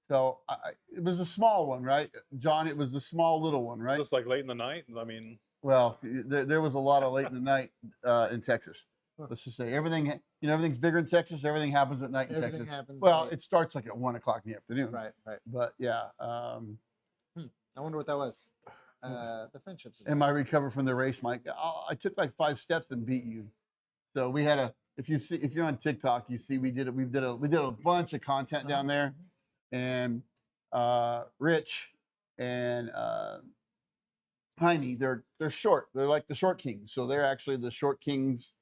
So it was a small one, right, John? It was the small little one, right? Just like late in the night. I mean, Well, there was a lot of late in the night in Texas. Huh. Let's just say everything. Everything's bigger in Texas. Everything happens at night in Everything Texas. happens. Well, late. it starts like at 1 o'clock in the afternoon. Right. But yeah, I wonder what that was. The friendships. am I recovered from the race, Mike? I took like 5 steps and beat you. So we had a, if you're on TikTok, you see we did a bunch of content down there, and Rich and Heine, they're short. They're like the short kings. So they're actually the short kings.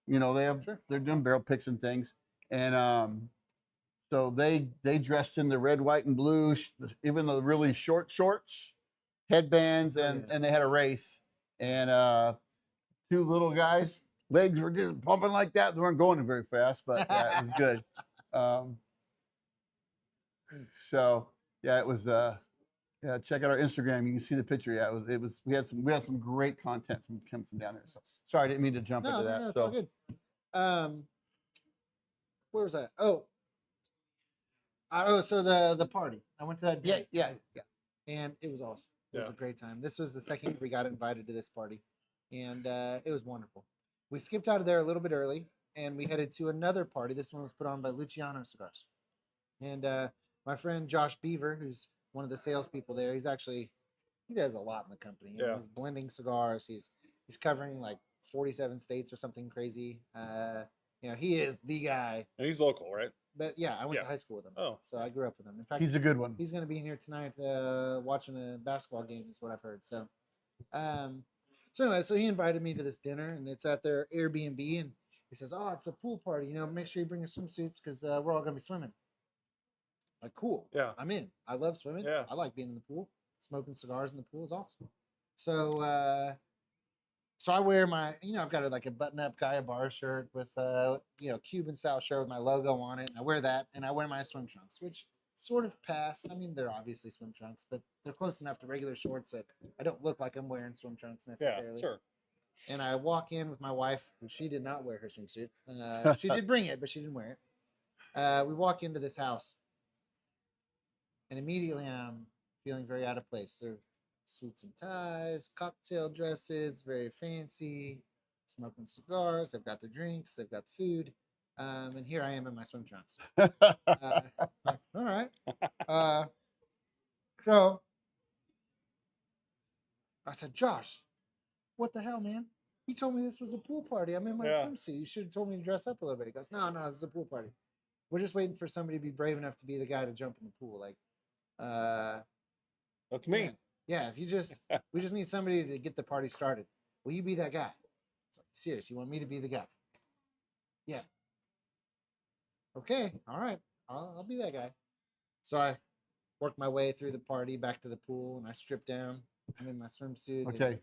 You know, they're doing barrel picks and things, and so they dressed in the red, white, and blue, even the really short shorts, headbands, and they had a race, and two little guys, legs were just pumping like that. They weren't going very fast, but yeah, it was good. So yeah, it was. Yeah, check out our Instagram. You can see the picture. Yeah, it was. We had some great content from down there. So sorry, I didn't mean to jump into that. No, it's so all good. Where was that? So the party. I went to that yeah, dinner, yeah, yeah. and it was awesome. It was Yeah. a great time. This was the second year we got invited to this party, and it was wonderful. We skipped out of there a little bit early, and we headed to another party. This one was put on by Luciano Cigars, and my friend Josh Beaver, who's one of the salespeople there, he does a lot in the company. You know, Yeah. he's blending cigars. He's covering like 47 states or something crazy. You know, he is the guy. And he's local, right? But yeah, I went to Yeah. high school with him. Oh. So I grew up with him. In fact, He's a good one. he's going to be in here tonight watching a basketball game is what I've heard. So anyway, so he invited me to this dinner, and it's at their Airbnb, and he says, "Oh, it's a pool party, you know, make sure you bring your swimsuits because we're all going to be swimming." Like, cool. Yeah. I'm in. I love swimming. Yeah. I like being in the pool. Smoking cigars in the pool is awesome. So I wear my, you know, I've got like a button-up Gaia bar shirt with you know, Cuban style shirt with my logo on it, and I wear that, and I wear my swim trunks, which sort of pass. I mean, they're obviously swim trunks, but they're close enough to regular shorts that I don't look like I'm wearing swim trunks Yeah. necessarily. Sure. And I walk in with my wife, who she did not wear her swimsuit. She did bring it, but she didn't wear it. We walk into this house, and immediately I'm feeling very out of place. They're suits and ties, cocktail dresses, very fancy, smoking cigars. They've got their drinks, they've got the food, and here I am in my swim trunks. Like, all right. So I said, "Josh, what the hell, man? You told me this was a pool party. I'm in my Yeah. swimsuit. You should have told me to dress up a little bit." He goes, No, this is a pool party. We're just waiting for somebody to be brave enough to be the guy to jump in the pool. Like, That's me. Yeah, if you we just need somebody to get the party started. Will you be that guy? It's like, serious, you want me to be the guy? Yeah. Okay, all right. I'll be that guy. So I work my way through the party back to the pool, and I strip down. I'm in my swimsuit. Okay.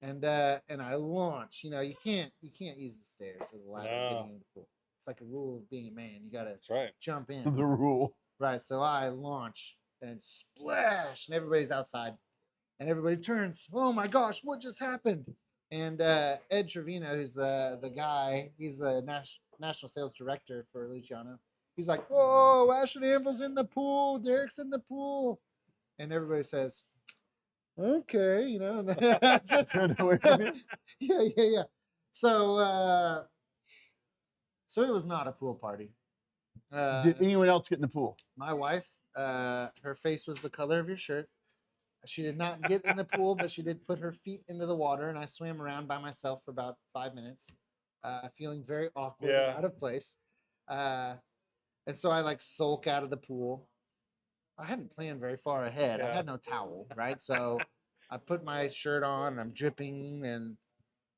And I launch. You know, you can't use the stairs or the ladder No. getting in the pool. It's like a rule of being a man. You gotta That's right. jump in. The rule. Right. So I launch and splash, and everybody's outside, and everybody turns. Oh my gosh, what just happened? And Ed Trevino, who's the guy, he's the national sales director for Luciano. He's like, "Whoa, Ash Anvil's in the pool, Derrick's in the pool," and everybody says, "Okay," you know. Just, yeah. So it was not a pool party. Did anyone else get in the pool? My wife, her face was the color of your shirt. She did not get in the pool, but she did put her feet into the water, and I swam around by myself for about 5 minutes, feeling very awkward Yeah. and out of place. And so I like sulk out of the pool. I hadn't planned very far ahead. I Yeah. had no towel, right? So I put my shirt on, and I'm dripping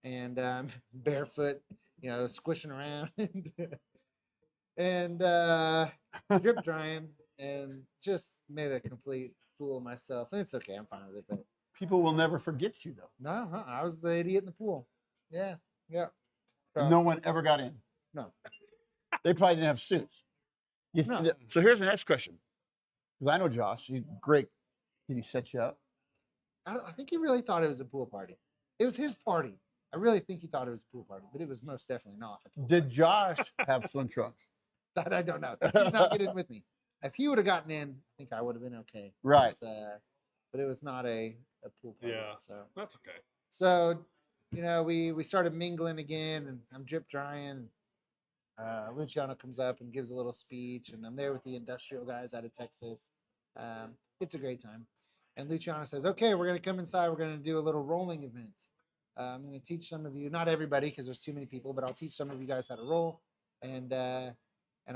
and barefoot, you know, squishing around and drip drying, and just made a complete fool of myself. And it's okay, I'm fine with it. But People will never forget you though. no, I was the idiot in the pool. Yeah. So, No one ever got in. No. They probably didn't have suits. No. So here's the next question. Because I know Josh, he's great. Did he set you up? I think he really thought it was a pool party. It was his party. I really think he thought it was a pool party, but it was most definitely not. A pool Did Josh have swim trunks? That I don't know. He did not get in with me. If he would have gotten in, I think I would have been okay. Right. But it was not a pool party. Yeah. So That's okay. So, you know, we started mingling again, and I'm drip drying. Luciano comes up and gives a little speech, and I'm there with the industrial guys out of Texas. It's a great time. And Luciano says, "Okay, we're going to come inside. We're going to do a little rolling event." I'm going to teach some of you, not everybody, because there's too many people, but I'll teach some of you guys how to roll. And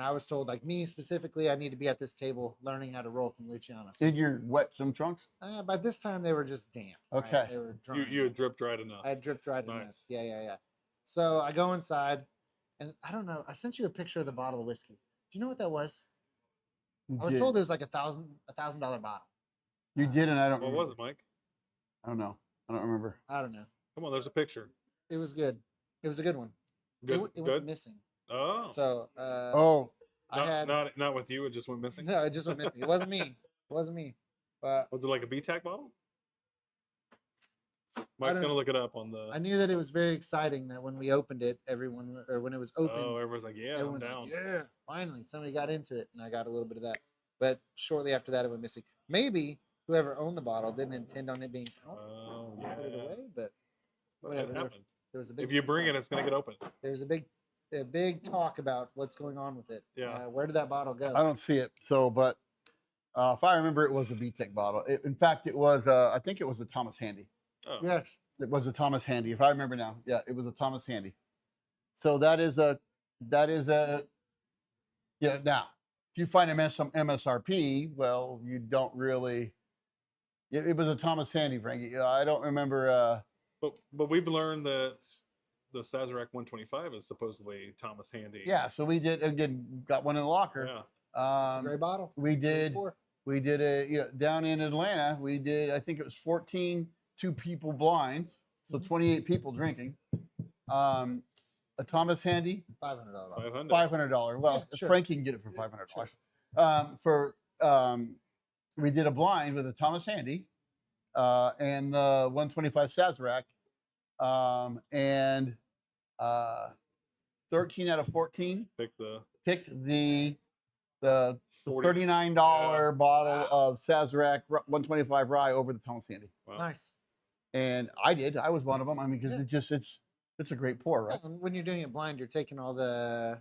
I was told, like me specifically, I need to be at this table learning how to roll from Luciano. So, Did you wet some trunks? by this time, they were just damp. Okay. Right? They were dry. You had drip dried enough. I had drip dried enough. Nice. Yeah. So I go inside, and I don't know. I sent you a picture of the bottle of whiskey. Do you know what that was? You I was did. told it was like $1,000 bottle. You did, and I don't. What remember. was it, Mike? I don't know. I don't remember. I don't know. Come on, there's a picture. It was good. It was a good one. Good. It good. went missing. Oh. So Oh, I had not with you. It just went missing. no, it just went missing. It wasn't me. It wasn't me. But Was it like a BTAC bottle? Mike's don't- gonna look it up on the. I knew that it was very exciting that when we opened it, when it was open, Oh, everyone's like, yeah, I'm everyone's down. like, yeah, finally somebody got into it, and I got a little bit of that. But shortly after that, it went missing. Maybe whoever owned the bottle didn't intend on it being out. Oh, Put it yeah. away, but What whatever. happened? There was a big. If you bring it, it's gonna get open. There's a big talk about what's going on with it. Yeah. Where did that bottle go? I don't see it. So, but if I remember, it was a BTEC bottle. In fact, it was. I think it was a Thomas Handy. Oh. Yes. It was a Thomas Handy. If I remember now, yeah, it was a Thomas Handy. So that is a. Yeah. Now, if you find some MSRP, well, you don't really. It was a Thomas Handy, Frankie. I don't remember. But we've learned that the Sazerac 125 is supposedly Thomas Handy. Yeah. So we did again. Got one in the locker. Yeah. It's a great bottle. We did. 34. We did it down in Atlanta. We did, I think it was 14 two-people blinds, so 28 people drinking. A Thomas Handy, $500 bottle. $500. $500. Well, Yeah, sure. Frankie can get it for $500. We did a blind with a Thomas Handy and the 125 Sazerac, and 13 out of 14 Pick the. picked the 40. $39 bottle of Sazerac 125 rye over the Thomas Handy. Wow. Nice. And I did. I was one of them. I mean, because it's a great pour, right? Yeah, and when you're doing it blind, you're taking all the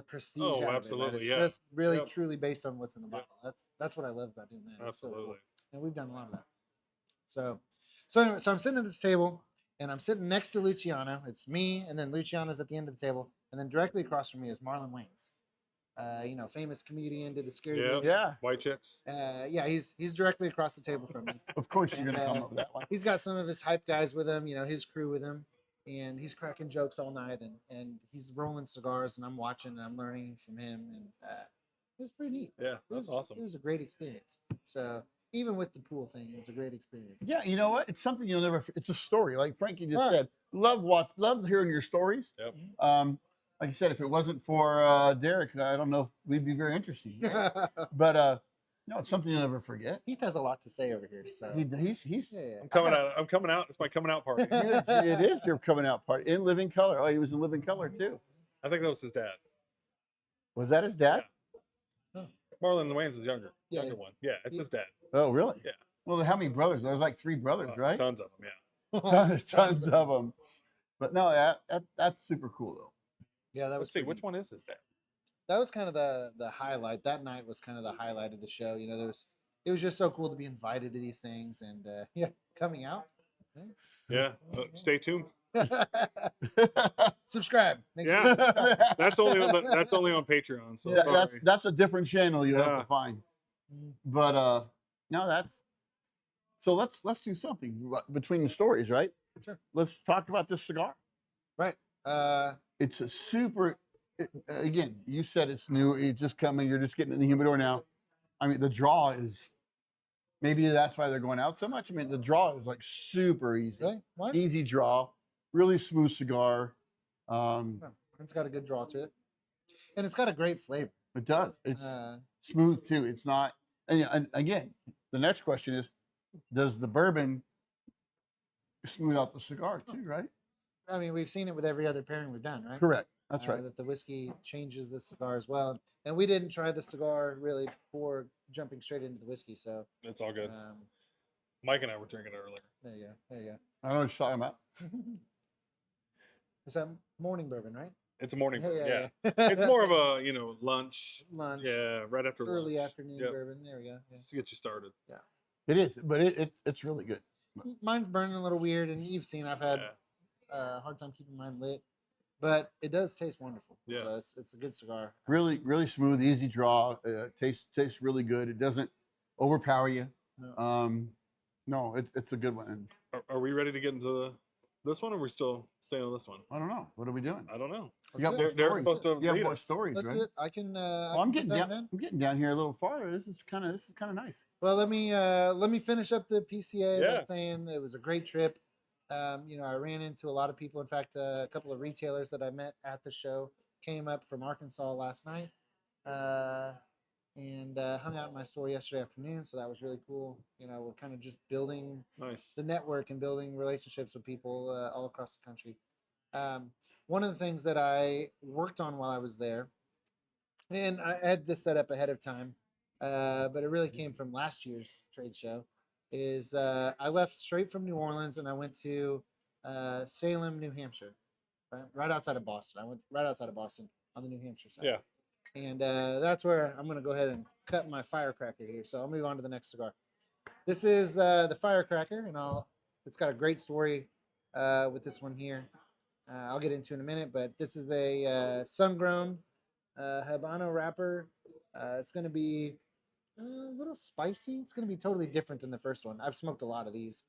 prestige. Oh, out absolutely, Of it, right? It's yeah. just really Yep. truly based on what's in the Yep. bottle. That's what I love about doing that. It's so cool. Absolutely. And we've done a lot of that. So anyway, so I'm sitting at this table, and I'm sitting next to Luciano. It's me, and then Luciano's at the end of the table, and then directly across from me is Marlon Wayans. Famous comedian, did the scary Yeah. movie. Yeah. White chicks. Yeah, he's directly across the table from me. Of course, you're And, going to come up with that one. He's got some of his hype guys with him, his crew with him, and he's cracking jokes all night, and he's rolling cigars, and I'm watching and I'm learning from him, and it was pretty neat. Yeah, It that's was, awesome. It was a great experience. So even with the pool thing, it was a great experience. Yeah, you know what? It's something you'll never. It's a story, like Frankie just Right. said. Love hearing your stories. Yep. Like I said, if it wasn't for Derrick, I don't know if we'd be very interesting. But no, it's something you'll never forget. Heath has a lot to say over here. So He's yeah. I'm coming out. I'm coming out. It's my coming out party. it is your coming out party in living color. Oh, he was in living color too. I think that was his dad. Was that his dad? Marlon Wayans is younger. Yeah, Younger yeah. one. Yeah, it's his dad. Oh, really? Yeah. Well, how many brothers? There's like 3 brothers, right? Tons of them. Yeah. Tons of them. But no, that's super cool though. Yeah, that was Let's see. pretty Which neat. one is his dad? That was kind of the highlight. That night was kind of the highlight of the show. It was just so cool to be invited to these things, and coming out. Yeah. Stay tuned. Subscribe. Make Yeah. sure you subscribe. That's only on Patreon. So Yeah, sorry. that's a different channel you have Yeah. to find. Mm. But no, that's so let's do something between the stories, right? Sure. Let's talk about this cigar. Right. It's a super. Again, you said it's new. It's just coming. You're just getting in the humidor now. I mean, the draw is. Maybe that's why they're going out so much. I mean, the draw is like super easy. Really? What? Easy draw, really smooth cigar. It's got a good draw to it, and it's got a great flavor. It does. It's Uh, smooth too. It's not. And again, the next question is, does the bourbon smooth out the cigar too? Right. I mean, we've seen it with every other pairing we've done, right? Correct. That's right. That the whiskey changes the cigar as well, and we didn't try the cigar really before jumping straight into the whiskey. So It's all good. um, Mike and I were drinking it earlier. there you go. There you I know what you're talking about. go. It's that morning bourbon, right? It's a morning. Yeah. It's more of a lunch. lunch, Yeah, right after early lunch. afternoon Yep. bourbon. There we go. Yeah. Just to get you started. It is, but it's really good. Mine's burning a little weird, and you've seen I've had Yeah. a hard time keeping mine lit, but it does taste wonderful. Yeah. So it's a good cigar. Really, really smooth, easy draw. Tastes really good. It doesn't overpower you. No. No, it's a good one. And Are we ready to get into this one, or are we still staying on this one? I don't know. What are we doing? I don't know. You got Let's more do it. Derek's stories. supposed to You have lead more us. stories, Let's right? do it. I can. Well, I'm put getting that down. I'm getting down here a little far. This is kind of nice. Well, let me finish up the PCA Yeah. by saying it was a great trip. I ran into a lot of people. In fact, a couple of retailers that I met at the show came up from Arkansas last night, and hung out in my store yesterday afternoon. So that was really cool. We're kind of just building Nice. the network and building relationships with people all across the country. One of the things that I worked on while I was there, and I had this set up ahead of time, but it really came from last year's trade show, is I left straight from New Orleans and I went to Salem, New Hampshire, right outside of Boston. I went right outside of Boston on the New Hampshire side. Yeah. And that's where I'm going to go ahead and cut my firecracker here. So I'll move on to the next cigar. This is the firecracker, and it's got a great story with this one here. I'll get into in a minute, but this is a sun-grown Habano wrapper. It's going to be a little spicy. It's going to be totally different than the first one. I've smoked a lot of these.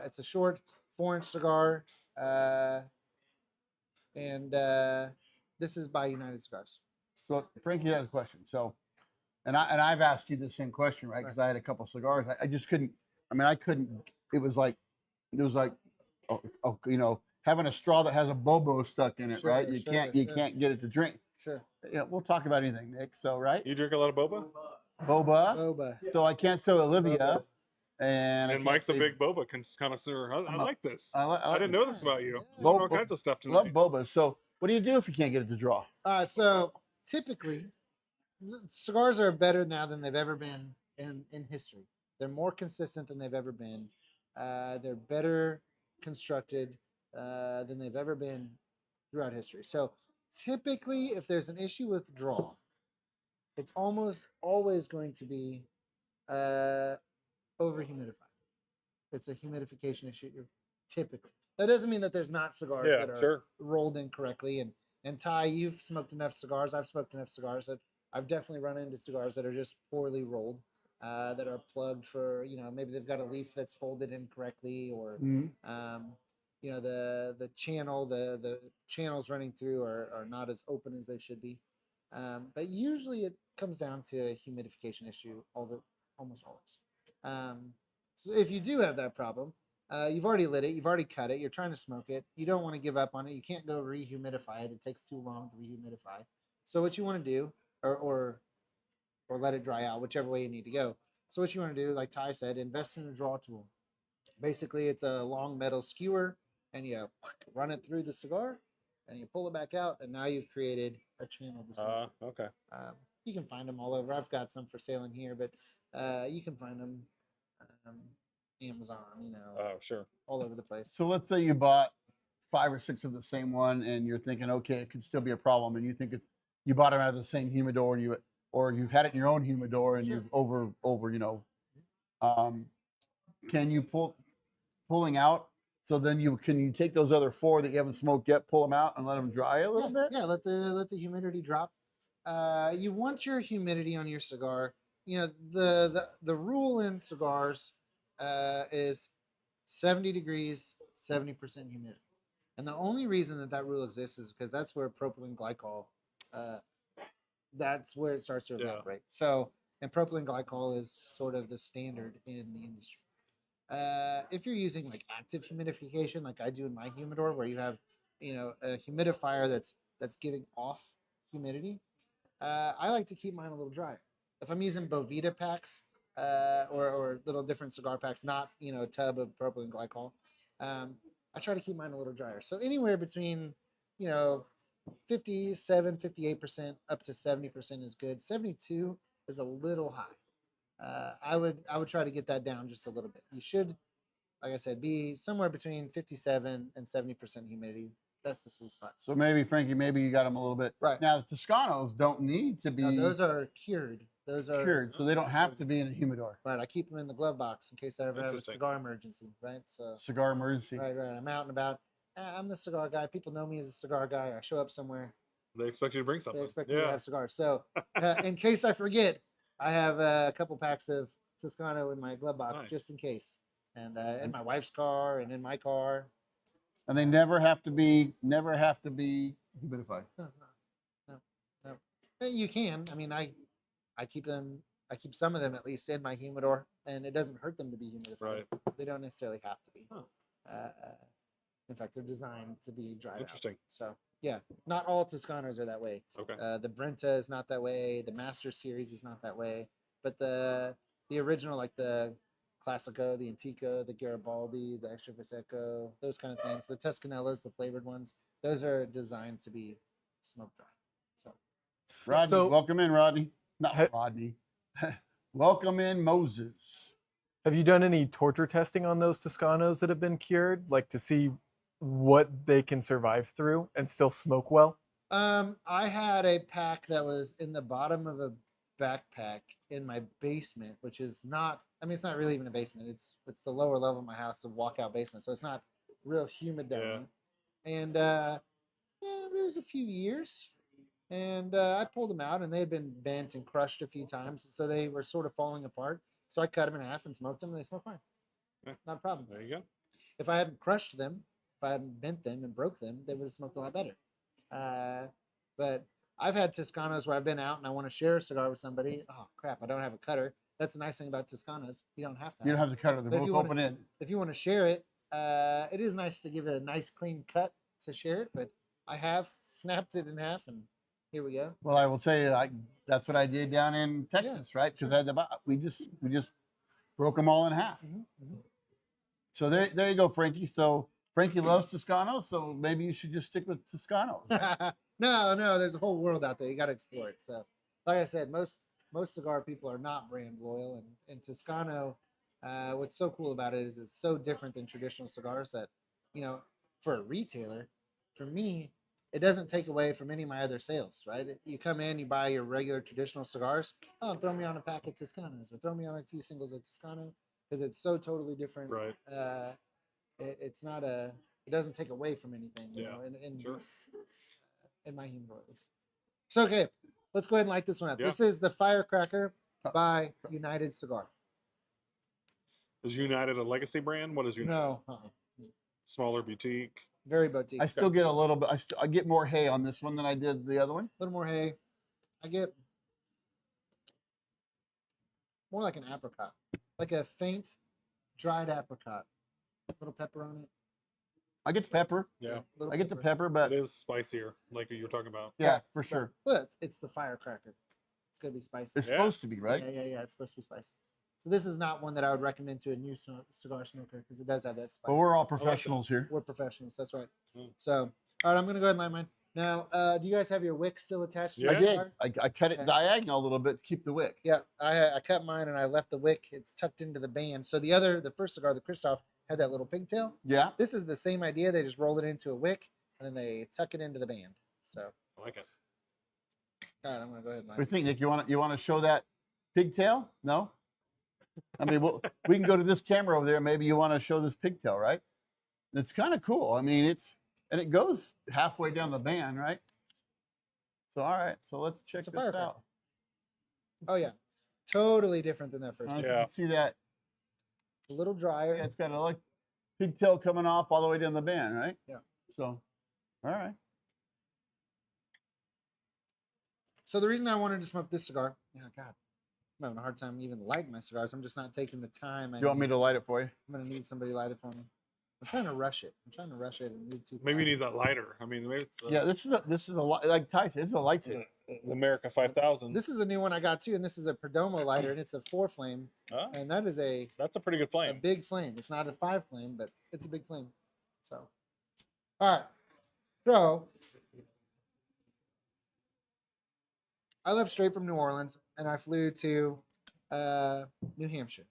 It's a short 4-inch cigar, and this is by United Cigars. So Frankie has a question. So, and I've asked you the same question, right? Because I had a couple cigars. I just couldn't. I mean, I couldn't. It was like, having a straw that has a bobo stuck in it, Sure, right? You sure, can't sure. get it to drink. Sure. Yeah, we'll talk about anything, Nick. So, right? You drink a lot of boba? Boba. Boba. So I can't say Olivia, Boba. and I And can't Mike's a say- big boba connoisseur. I I'm a- like this. I I didn't know this about you. Yeah. You learn all Boba- kinds of stuff tonight. love boba. So what do you do if you can't get it to draw? All right, so typically, cigars are better now than they've ever been in history. They're more consistent than they've ever been. They're better constructed than they've ever been throughout history. So typically, if there's an issue with draw, it's almost always going to be over humidified. It's a humidification issue, typically. That doesn't mean that there's not cigars Yeah, that are sure. rolled incorrectly. And Ty, you've smoked enough cigars. I've smoked enough cigars that I've definitely run into cigars that are just poorly rolled, that are plugged for, maybe they've got a leaf that's folded incorrectly, or the channels running through are not as open as they should be. But usually it comes down to a humidification issue, almost always. So if you do have that problem, you've already lit it, you've already cut it, you're trying to smoke it, you don't want to give up on it, you can't go rehumidify it, it takes too long to rehumidify. So what you want to do, or let it dry out, whichever way you need to go. So what you want to do, like Ty said, invest in a draw tool. Basically, it's a long metal skewer, and you run it through the cigar, and you pull it back out, and now you've created a channel to smoke. Okay. You can find them all over. I've got some for sale in here, but you can find them Amazon, Oh, sure. all over the place. So let's say you bought 5 or 6 of the same one, and you're thinking, okay, it could still be a problem, and you think you bought them out of the same humidor, and you've had it in your own humidor, and Sure. you've can you pulling out? So then can you take those other 4 that you haven't smoked yet, pull them out, and let them dry a little bit? Yeah, let the humidity drop. You want your humidity on your cigar. The rule in cigars is 70 degrees, 70% humidity. And the only reason that rule exists is because that's where propylene glycol, that's where it starts to Yeah. evaporate. So, and propylene glycol is sort of the standard in the industry. If you're using like active humidification, like I do in my humidor, where you have, a humidifier that's giving off humidity, I like to keep mine a little drier. If I'm using Bovita packs or little different cigar packs, not a tub of propylene glycol, I try to keep mine a little drier. So anywhere between 57, 58% up to 70% is good. 72 is a little high. I would try to get that down just a little bit. You should, like I said, be somewhere between 57 and 70% humidity. That's the sweet spot. So maybe, Frankie, you got them a little bit. Right. Now, the Toscanos don't need to be. Now, those are cured. Those are cured, so they don't have to be in a humidor. right. I keep them in the glove box in case I ever have a Interesting. cigar emergency. Right. So Cigar emergency. right. I'm out and about. I'm the cigar guy. People know me as a cigar guy. I show up somewhere. They expect you to bring They something. expect me to Yeah. have cigars. So in case I forget, I have a couple packs of Toscano in my glove box Nice. just in case. And in my wife's car and in my car. And they never have to be humidified. No. You can. I mean, I keep them. I keep some of them at least in my humidor, and it doesn't hurt them to be humidified. Right. They don't necessarily have to be. Huh. In fact, they're designed to be dried out. Interesting. So yeah, not all Toscanos are that way. Okay. The Brenta is not that way. The Master Series is not that way. But the original, like the Classico, the Antico, the Garibaldi, the Extra Prosecco, those kind of things. The Tuscanellos, the flavored ones, those are designed to be smoke dry. So Rodney, So- welcome in, Rodney. Not Ha- Rodney. Welcome in, Moses. Have you done any torture testing on those Toscanos that have been cured, like to see what they can survive through and still smoke well? I had a pack that was in the bottom of a backpack in my basement, which is not. I mean, it's not really even a basement. It's the lower level of my house, the walkout basement, so it's not real humid down Yeah. there. And it was a few years, and I pulled them out, and they had been bent and crushed a few times, so they were sort of falling apart. So I cut them in half and smoked them, and they smoked fine. Yeah. Not a problem. There you go. If I hadn't crushed them, if I hadn't bent them and broke them, they would have smoked a lot better. But I've had Toscanos where I've been out and I want to share a cigar with somebody. Oh crap, I don't have a cutter. That's the nice thing about Toscanos. You don't have to. You don't have to cut it. But They're if you both wanna- open in. If you want to share it, it is nice to give it a nice clean cut to share it. But I have snapped it in half, and here we go. Well, I will tell you, that's what I did down in Texas, right? Because we just broke them all in half. So there you go, Frankie. So Frankie loves Toscano, so maybe you should just stick with Toscanos. Right? No, there's a whole world out there. You got to explore it. So, like I said, most cigar people are not brand loyal, and Toscano. What's so cool about it is it's so different than traditional cigars that, for a retailer, for me, it doesn't take away from any of my other sales. Right? You come in, you buy your regular traditional cigars. Oh, throw me on a pack of Toscanos, or throw me on a few singles of Toscano, because it's so totally different. Right. It's not a. It doesn't take away from anything. You Yeah, know, in Sure. in my humidor at least. So okay, let's go ahead and light this one up. Yeah. This is the Firecracker by United Cigar. Is United a legacy brand? What is United? No, Smaller boutique. very boutique. I still get a little bit. I get more hay on this one than I did the other one. A little more hay. I get more like an apricot, like a faint dried apricot. A little pepper on it. I get the pepper. Yeah. Little I get the pepper, but It is spicier, like you were talking about. yeah, for sure. Well, it's the Firecracker. It's gonna be spicy. It's Yeah. supposed to be, right? Yeah. It's supposed to be spicy. So this is not one that I would recommend to a new cigar smoker because it does have that spice. But we're all professionals here. We're professionals. That's right. Mm. So, all right, I'm gonna go ahead and light mine. Now, do you guys have your wick still attached to Yeah. I your did. cigar? I cut it Okay. diagonal a little bit to keep the wick. Yeah, I cut mine and I left the wick. It's tucked into the band. So the first cigar, the Christoph, had that little pigtail. Yeah. This is the same idea. They just roll it into a wick and then they tuck it into the band. So, I like it. all right, I'm gonna go ahead and What do you light. think, Nick? You want to show that pigtail? No. I mean, we can go to this camera over there. Maybe you want to show this pigtail, right? It's kind of cool. I mean, it goes halfway down the band, right? So all right, so let's check It's a this firecracker. out. Oh yeah, totally different than that first. I one. don't know if you can see that? A little drier. Yeah, it's got a like pigtail coming off all the way down the band, right? Yeah. So, all right. So the reason I wanted to smoke this cigar, God, I'm having a hard time even lighting my cigars. I'm just not taking the time. You want me to light it for you? I'm gonna need somebody to light it for me. I'm trying to rush it. And move too Maybe you fast. need that lighter. I mean, maybe it's Yeah, this is a like Ty said, this is a light tip. the America 5000. This is a new one I got too, and this is a Perdomo lighter, and it's a 4-flame, Ah, and that is a that's a pretty good flame. big flame. It's not a 5-flame, but it's a big flame. So, all right. So, I left straight from New Orleans, and I flew to New Hampshire,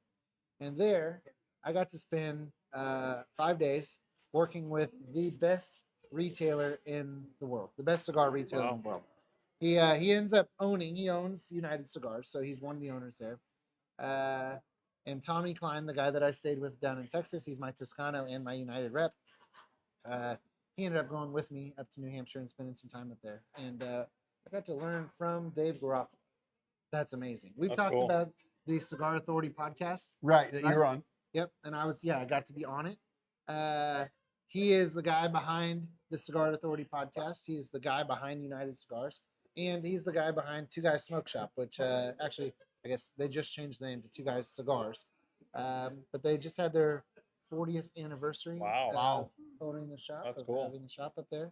and there I got to spend 5 days working with the best retailer in the world, the best cigar retailer in the world. He ends up owning. He owns United Cigars, so he's one of the owners there. And Tommy Klein, the guy that I stayed with down in Texas, he's my Toscano and my United rep. He ended up going with me up to New Hampshire and spending some time up there. And I got to learn from Dave Garofalo. That's amazing. We've That's talked cool. about the Cigar Authority podcast. Right, that you're on. Yep. And I got to be on it. He is the guy behind the Cigar Authority podcast. He's the guy behind United Cigars. And he's the guy behind Two Guys Smoke Shop, which actually, I guess they just changed the name to Two Guys Cigars. But they just had their 40th anniversary. Wow. Owning the shop. That's of cool. Having the shop up there.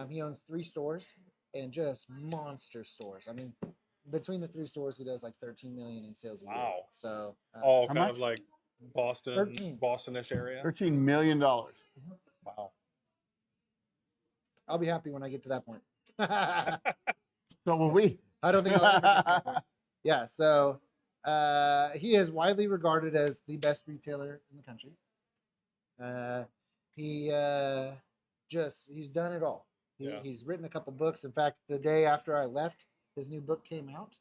He owns 3 stores and just monster stores. I mean, between the 3 stores, he does like 13 million in sales a year. Wow. So All How kind of much? like Boston, 13. Boston-ish area. $13 million. Wow. I'll be happy when I get to that point. So will we. I don't think I'll ever get to that point. Yeah, so he is widely regarded as the best retailer in the country. He's done it all. He's written a couple books. In fact, the day after I left, his new book came out.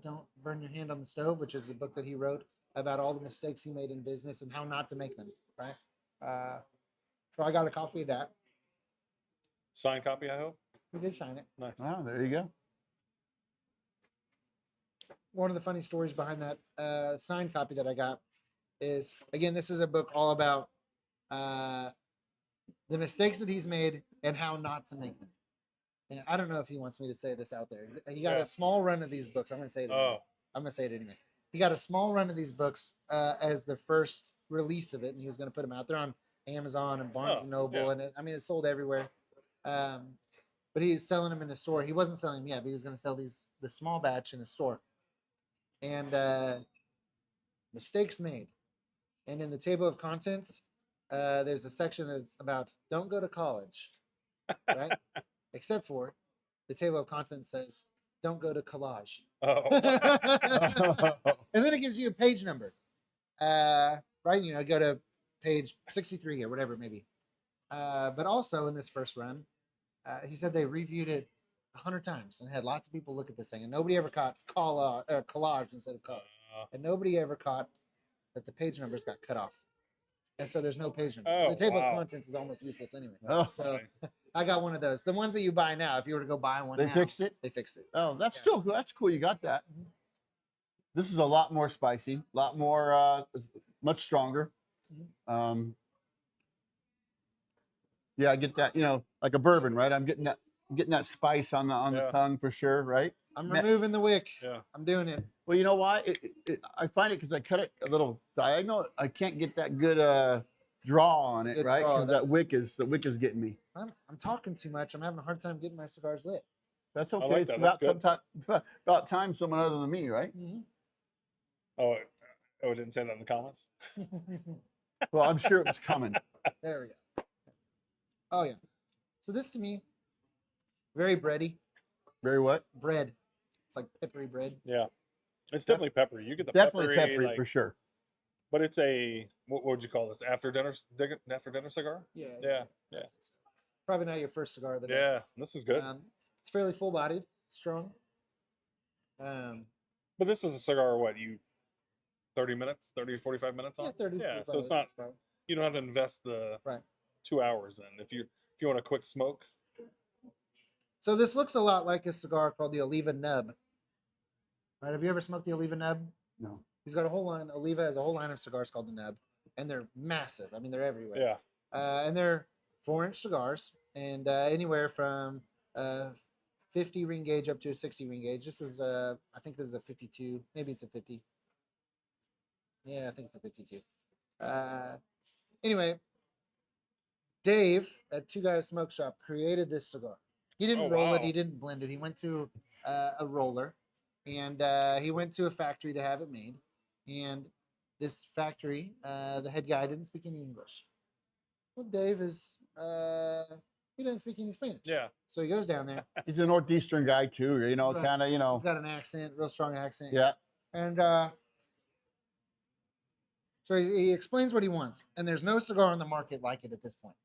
Don't Burn Your Hand on the Stove, which is a book that he wrote about all the mistakes he made in business and how not to make them. Right. So I got a copy of that. Signed copy, I hope. He did sign it. Nice. Oh, there you go. One of the funny stories behind that signed copy that I got is, again, this is a book all about the mistakes that he's made and how not to make them. And I don't know if he wants me to say this out there. He got Yeah. a small run of these books. I'm going to say it. Anyway. Oh, I'm going to say it anyway. He got a small run of these books as the first release of it, and he was going to put them out there on Amazon and Barnes and Noble, yeah. and it sold everywhere. But he's selling them in a store. He wasn't selling them yet, but he was going to sell the small batch in a store. And mistakes made. And in the table of contents, there's a section that's about don't go to college, right? Except for the table of contents says don't go to collage. oh. And then it gives you a page number, right? You know, go to page 63 or whatever it may be. But also in this first run, he said they reviewed it 100 times and had lots of people look at this thing, and nobody ever caught collage instead of college, and nobody ever caught that the page numbers got cut off, and so there's no page numbers. Oh, The table wow. of contents is almost useless anyway. Oh. So I got one of those. The ones that you buy now, if you were to go buy one, They now, fixed it? They fixed it. Oh, that's Yeah. still cool. That's cool. You got that. This is a lot more spicy, a lot more, much stronger. Yeah, I get that. You know, like a bourbon, right? I'm getting that spice on the Yeah. tongue for sure, right? I'm Ma- removing the wick. Yeah. I'm doing it. Well, you know why? I find it because I cut it a little diagonal. I can't get that good draw on it, Good right? draw, Because the wick is getting me. I'm talking too much. I'm having a hard time getting my cigars lit. That's like okay. that. It's That's good. about time someone other than me, right? Oh, it didn't say that in the comments. Well, I'm sure it was coming. There we go. Oh yeah. So this to me, very bready. Very what? Bread. It's like peppery bread. Yeah, it's definitely peppery. You get the Definitely peppery like, for sure. but it's a what would you call this? After dinner cigar? Yeah. Yeah. Probably not your first cigar of the day. Yeah, this is good. It's fairly full bodied, strong. But this is a cigar. What 30 minutes, 30 45 minutes on? Yeah, 30. Yeah, 45 so it's not. minutes, probably. You don't have to invest the Right. 2 hours in. If you want a quick smoke. So this looks a lot like a cigar called the Oliva Nub. Right? Have you ever smoked the Oliva Nub? No. He's got a whole line. Oliva has a whole line of cigars called the Nub, and they're massive. I mean, they're everywhere. Yeah. And they're 4-inch cigars, and anywhere from 50 ring gauge up to a 60 ring gauge. This is I think this is a 52. Maybe it's a 50. Yeah, I think it's a 52. Anyway, Dave at Two Guys Smoke Shop created this cigar. He didn't Oh, roll it. wow. He didn't blend it. He went to a roller, and he went to a factory to have it made. And this factory, the head guy didn't speak any English. Well, Dave is he doesn't speak any Spanish. Yeah. So he goes down there. He's a northeastern guy too, you know, Right. kind of, you know. He's got an accent, real strong accent. Yeah. And so he explains what he wants. And there's no cigar on the market like it at this point.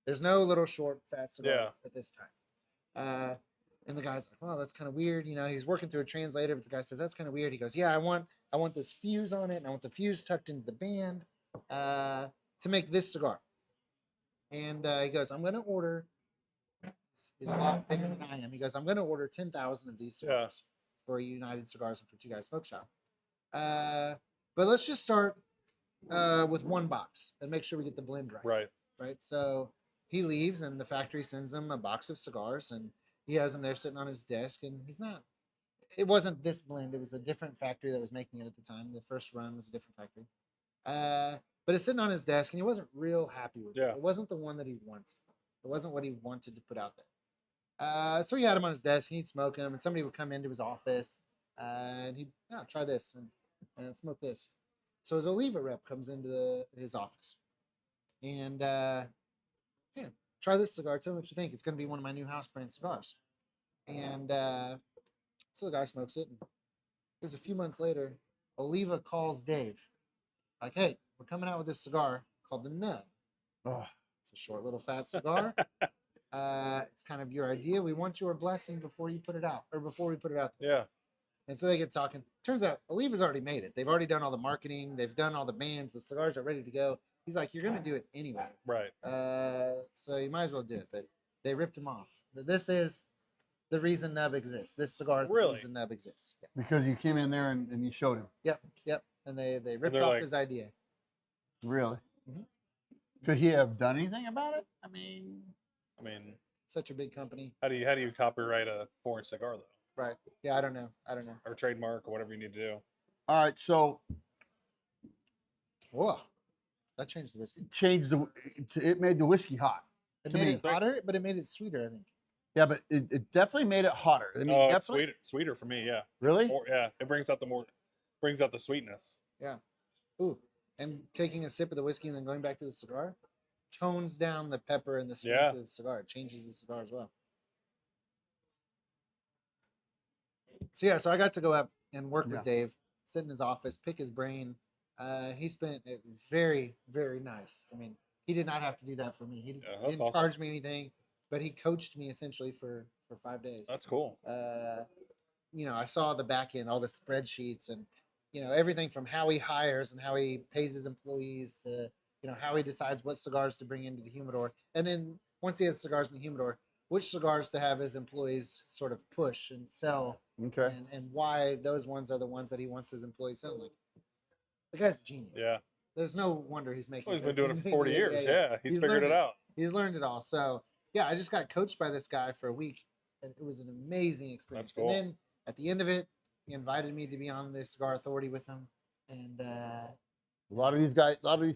There's no little short, fat cigar Yeah. at this time. And the guy's like, "Oh, that's kind of weird." You know, he's working through a translator, but the guy says, "That's kind of weird." He goes, "Yeah, I want this fuse on it, and I want the fuse tucked into the band to make this cigar." And he goes, "I'm going to order." He's a lot bigger than I am. He goes, "I'm going to order 10,000 of these cigars for United Cigars and for Two Guys Smoke Shop. But let's just start with one box and make sure we get the blend right." Right. Right. So he leaves, and the factory sends him a box of cigars, and he has them there sitting on his desk, and he's not. It wasn't this blend. It was a different factory that was making it at the time. The first run was a different factory. But it's sitting on his desk, and he wasn't real happy with it. Yeah. It wasn't the one that he wanted. It wasn't what he wanted to put out there. So he had him on his desk, and he'd smoke him, and somebody would come into his office, and he'd try this and smoke this. So his Oliva rep comes into his office, and try this cigar. Tell me what you think. It's going to be one of my new house brand cigars. And so the guy smokes it. And it was a few months later. Oliva calls Dave, like, "Hey, we're coming out with this cigar called the Nub. Oh, It's a short little fat cigar. It's kind of your idea. We want your blessing before you put it out, or before we put it out there." Yeah. And so they get talking. Turns out Oliva's already made it. They've already done all the marketing. They've done all the bands. The cigars are ready to go. He's like, "You're going to do it anyway. Right. So you might as well do it." But they ripped him off. This is the reason Nub exists. This cigar is the Really? reason Nub exists. Yeah. because you came in there and you showed him. Yep. And they ripped they're off like- his idea. Really? Mhm. Could he have done anything about it? I mean, I mean, Such a big company. how do you copyright a foreign cigar though, Right. Yeah, I don't know. or trademark or whatever you need to do? all right. So Whoa. That changed the whiskey. it made the whiskey hot. It To made me. it hotter, but it made it sweeter, I think. Yeah, but it definitely made it hotter. I mean, Oh, it's definitely. sweeter for me. Yeah. Really? Or, yeah. It brings out the sweetness. Ooh. And taking a sip of the whiskey and then going back to the cigar tones down the pepper and the sweet Yeah. of the cigar. It changes the cigar as well. So I got to go up and work Yeah. with Dave, sit in his office, pick his brain. He spent it very, very nice. I mean, he did not have to do that for me. He Yeah, that's didn't awesome. charge me anything, but he coached me essentially for 5 days. That's cool. I saw the back end, all the spreadsheets, and everything from how he hires and how he pays his employees to how he decides what cigars to bring into the humidor, and then once he has cigars in the humidor, which cigars to have his employees sort of push and sell, Okay. and why those ones are the ones that he wants his employees selling. Like, the guy's a genius. Yeah. There's no wonder he's making. Well, he's been doing it for 13 40 million. years. Yeah. He's figured learned it out. He's learned it all. So yeah, I just got coached by this guy for a week, and it was an amazing experience. That's cool. And then at the end of it, he invited me to be on the Cigar Authority with him, and A lot of these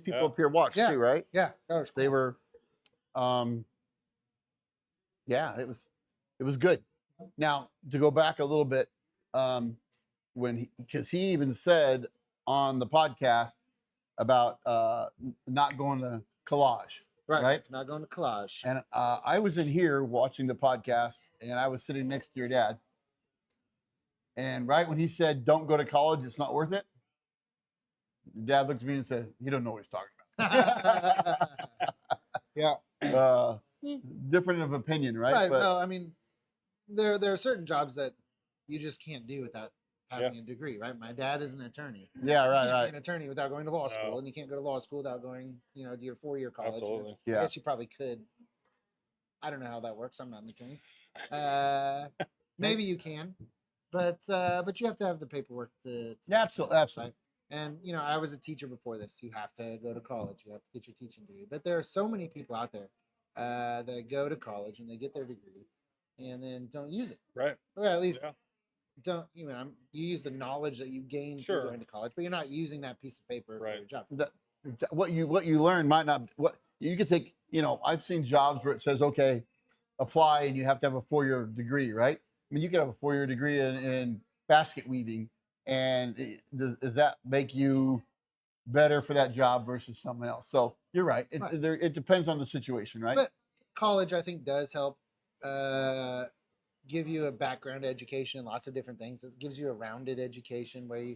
people Yeah. up here watched Yeah. too, right? yeah, that was They cool. were, yeah, it was good. Now to go back a little bit, because he even said on the podcast about not going to collage, right? Not going to collage. And I was in here watching the podcast, and I was sitting next to your dad. And right when he said, "Don't go to college, it's not worth it," Dad looked at me and said, "You don't know what he's talking yeah. about." Different of opinion, right? Right. But Well, I mean, there are certain jobs that you just can't do without having a degree, right? My dad is an attorney. yeah, You right, can't be right. an attorney without going to law school, No. and you can't go to law school without going, to your 4-year college. Absolutely. I Yeah. guess you probably could. I don't know how that works. I'm not an attorney. Maybe you can, but you have to have the paperwork to Yeah, absolutely, absolutely. right? And I was a teacher before this. You have to go to college. You have to get your teaching degree. But there are so many people out there that go to college and they get their degree and then don't use it. Right. Or at least Yeah. don't. You use the knowledge that you gained Sure. through going to college, but you're not using that piece of paper for Right. your job. What you learn might not. What you could take. I've seen jobs where it says, "Okay, apply," and you have to have a 4-year degree, right? I mean, you could have a 4-year degree in basket weaving, and does that make you better for that job versus someone else? So you're right. Right. It depends on the situation, right? But college, I think, does help give you a background education, lots of different things. It gives you a rounded education where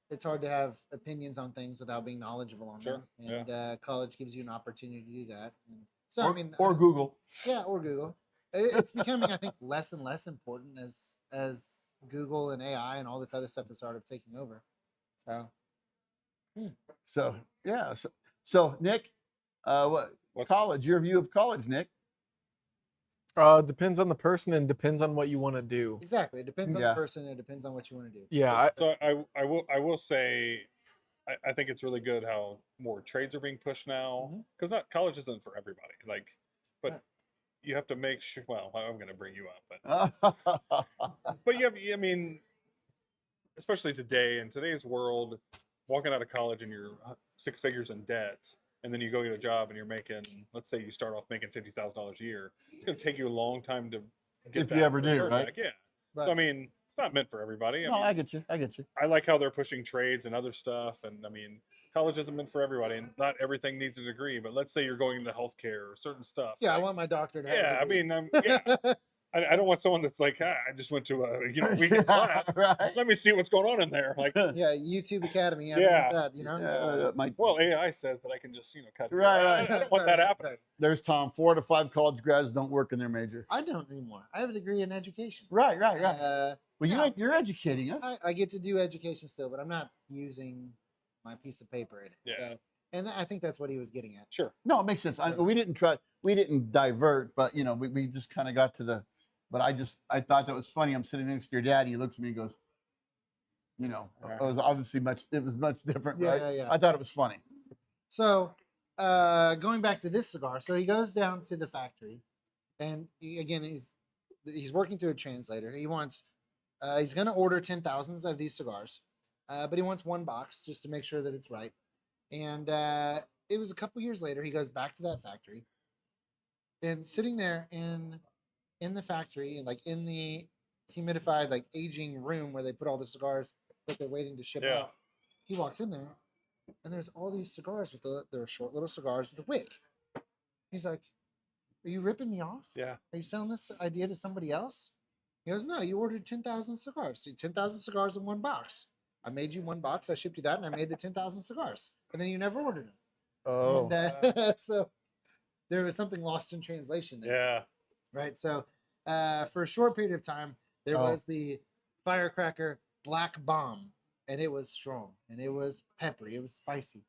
it's hard to have opinions on things without being knowledgeable on Sure, them. And college gives you an opportunity to do that. And so or Google. yeah, or Google. It's becoming, I think, less and less important as Google and AI and all this other stuff is sort of taking over. So So yeah. So Nick, What's- college? Your view of college, Nick? Depends on the person and depends on what you want to do. exactly, it depends on Yeah. the person. It depends on what you want to do. Yeah, So I will say, I think it's really good how more trades are being pushed now, Mhm. because not college isn't for everybody. Like, but Right. you have to make sure. Well, I'm going to bring you up, but you have, I mean, especially today in today's world, walking out of college and you're 6 figures in debt, and then you go get a job and you're making, let's say you start off making $50,000 a year. It's going to take you a long time to get If that you ever do, return right? back. Yeah. Right. So I mean, it's not meant for everybody. No, I get you. I get you. I like how they're pushing trades and other stuff. And I mean, college isn't meant for everybody, and not everything needs a degree. But let's say you're going into healthcare or certain stuff. Yeah, I like- want my doctor to have. Yeah, a I degree. mean, yeah. I don't want someone that's like, I just went to a weekend class. Right. Let me see what's going on in there. Like, yeah, YouTube Academy. I don't Yeah. want that. You know. My, well, AI says that I can just cut. Right, I right. don't want that happening. Right. there's Tom. 4 to 5 college grads don't work in their major. I don't anymore. I have a degree in education. Right. Right. Well, no. you're educating us. I get to do education still, but I'm not using my piece of paper in it. Yeah. So, and I think that's what he was getting at. Sure. No, it makes sense. We didn't divert, but we just kind of got to the. But I thought that was funny. I'm sitting next to your dad, and he looks at me and goes, it was obviously much different, Yeah, right? yeah, yeah. I thought it was funny. So, going back to this cigar, so he goes down to the factory, and again, he's working through a translator. He wants, he's going to order 10,000 of these cigars, but he wants one box just to make sure that it's right. And it was a couple years later, he goes back to that factory, and sitting there in the factory, and like in the humidified, like aging room where they put all the cigars that they're waiting to ship Yeah. out, he walks in there, and there's all these cigars they're short little cigars with a wick. He's like, "Are you ripping me off? Yeah. Are you selling this idea to somebody else?" He goes, "No, you ordered 10,000 cigars. So 10,000 cigars in one box. I made you one box. I shipped you that, and I made the 10,000 cigars. And then you never ordered them." Oh, And, so there was something lost in translation there. Yeah. Right. So for a short period of time, there Oh. was the firecracker black bomb, and it was strong, and it was peppery, it was spicy.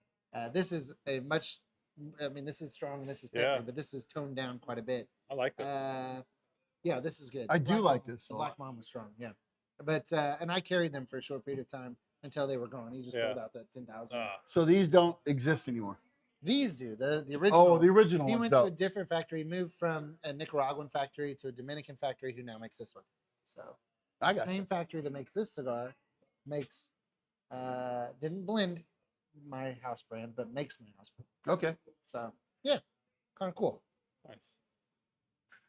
This is this is strong and this is peppery, Yeah. but this is toned down quite a bit. I like this. Yeah, this is good. I The do Black like Bomb- this a The lot. black bomb was strong, yeah. But and I carried them for a short period of time until they were gone. He just Yeah. sold out that 10,000. so these don't exist anymore. These do the original. Oh, the original He ones went to a don't. different factory, moved from a Nicaraguan factory to a Dominican factory, who now makes this one. So I the got same factory that makes this cigar makes didn't blend my house brand, but makes my house brand. Okay. So yeah, kind of cool. Nice.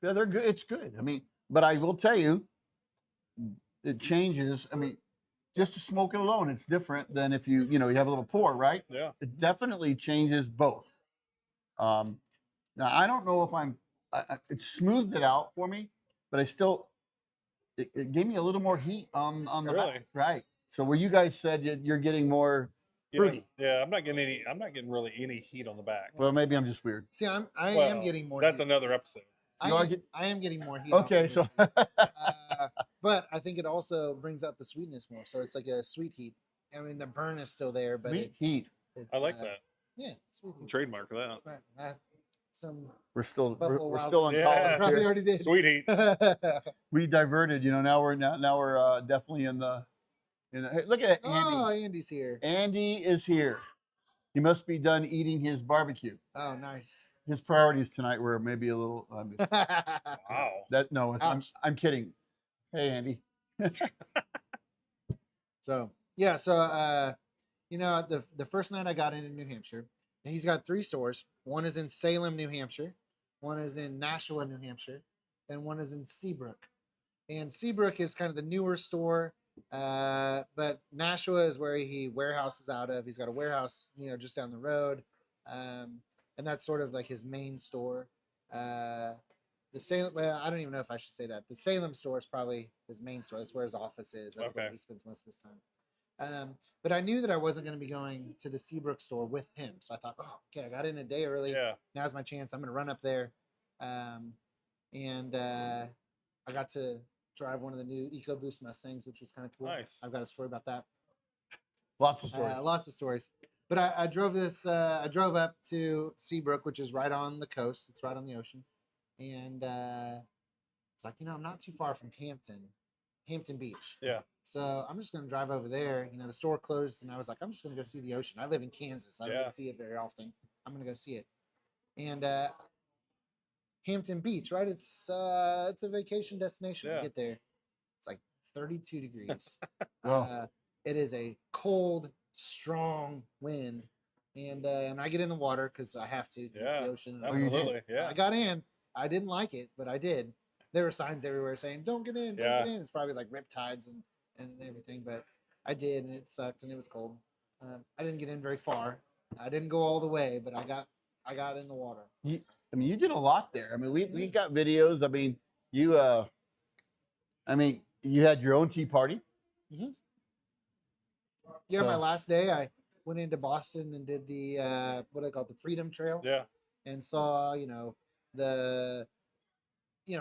Yeah, they're good. It's good. I mean, but I will tell you, it changes. I mean, just to smoke it alone, it's different than if you have a little pour, right? Yeah. It definitely changes both. Now I don't know if it smoothed it out for me, but it gave me a little more heat on the Really? back, right? So where you guys said you're getting more fruity. Yes. Yeah. I'm not getting really any heat on the back. Well, maybe I'm just weird. See, I Well, am getting more. That's heat. another episode. You are I am getting more heat. off Okay, of so this. But I think it also brings out the sweetness more. So it's like a sweet heat. I mean, the burn is still there, but sweet it's heat. It's, I like that. Yeah, sweet heat. Trademark that. Right. Some We're still Buffalo we're Wild still on Wings. college Yeah. probably here. already did. Sweet heat. We diverted. Now we're definitely in the. Hey, look at Andy. Oh, Andy's here. Andy is here. He must be done eating his barbecue. Oh, nice. His priorities tonight were maybe a little. Wow. I'm kidding. Hey, Andy. So yeah, so the first night I got into New Hampshire, and he's got 3 stores. One is in Salem, New Hampshire. One is in Nashua, New Hampshire, and one is in Seabrook. And Seabrook is kind of the newer store, but Nashua is where he warehouses out of. He's got a warehouse, just down the road, and that's sort of like his main store. The Salem, well, I don't even know if I should say that. The Salem store is probably his main store. That's where his office is. That's where Okay. he spends most of his time. But I knew that I wasn't going to be going to the Seabrook store with him. So I thought, oh, okay, I got in a day early. Yeah. Now's my chance. I'm going to run up there. and I got to drive one of the new EcoBoost Mustangs, which was kind of cool. Nice. I've got a story about that. Lots of stories. Lots of stories. But I drove this. I drove up to Seabrook, which is right on the coast. It's right on the ocean, and it's like, I'm not too far from Hampton Beach. Yeah. So I'm just gonna drive over there. The store closed, and I was like, I'm just gonna go see the ocean. I live in Kansas. I don't get to see it very often. I'm gonna go see it. And Hampton Beach, right? It's a vacation destination. Yeah. I get there, it's like 32 degrees. Well, It is a cold, strong wind, and I get in the water because I have to. 'Cause it's Yeah. the ocean. Oh, you did? Absolutely. Yeah. I got in. I didn't like it, but I did. There were signs everywhere saying, "Don't get in, don't Yeah. get in." It's probably like riptides and everything, but I did, and it sucked, and it was cold. I didn't get in very far. I didn't go all the way, but I got in the water. you did a lot there. I mean, we got videos. I mean, you had your own tea party. Yeah, my So- last day, I went into Boston and did the what I call the Freedom Trail. Yeah. And saw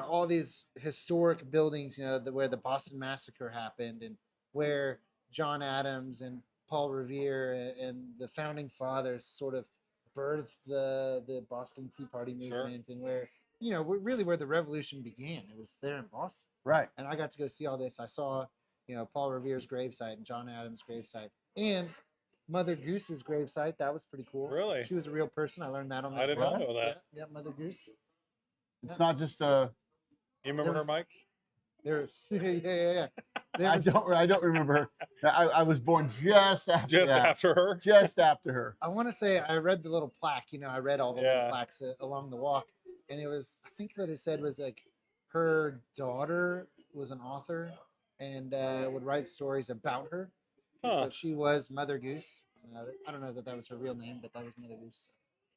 all these historic buildings, where the Boston Massacre happened, and where John Adams and Paul Revere and the founding fathers sort of birthed the Boston Tea Party Sure. movement, and where really where the revolution began. It was there in Boston, Right. and I got to go see all this. I saw Paul Revere's gravesite and John Adams' gravesite and Mother Goose's gravesite. That was pretty cool. Really? She was a real person. I learned that on this I did trip. not know that. Yeah, Mother Goose. It's not just You remember her, was- Mike? There's yeah. There I was- don't remember her. I was born just after Just that. after her? Just after her. I want to say I read the little plaque. I read all the Yeah. little plaques along the walk, and it was, I think what it said was like her daughter was an author and would write stories about her. And Huh. So she was Mother Goose. I don't know that was her real name, but that was Mother Goose.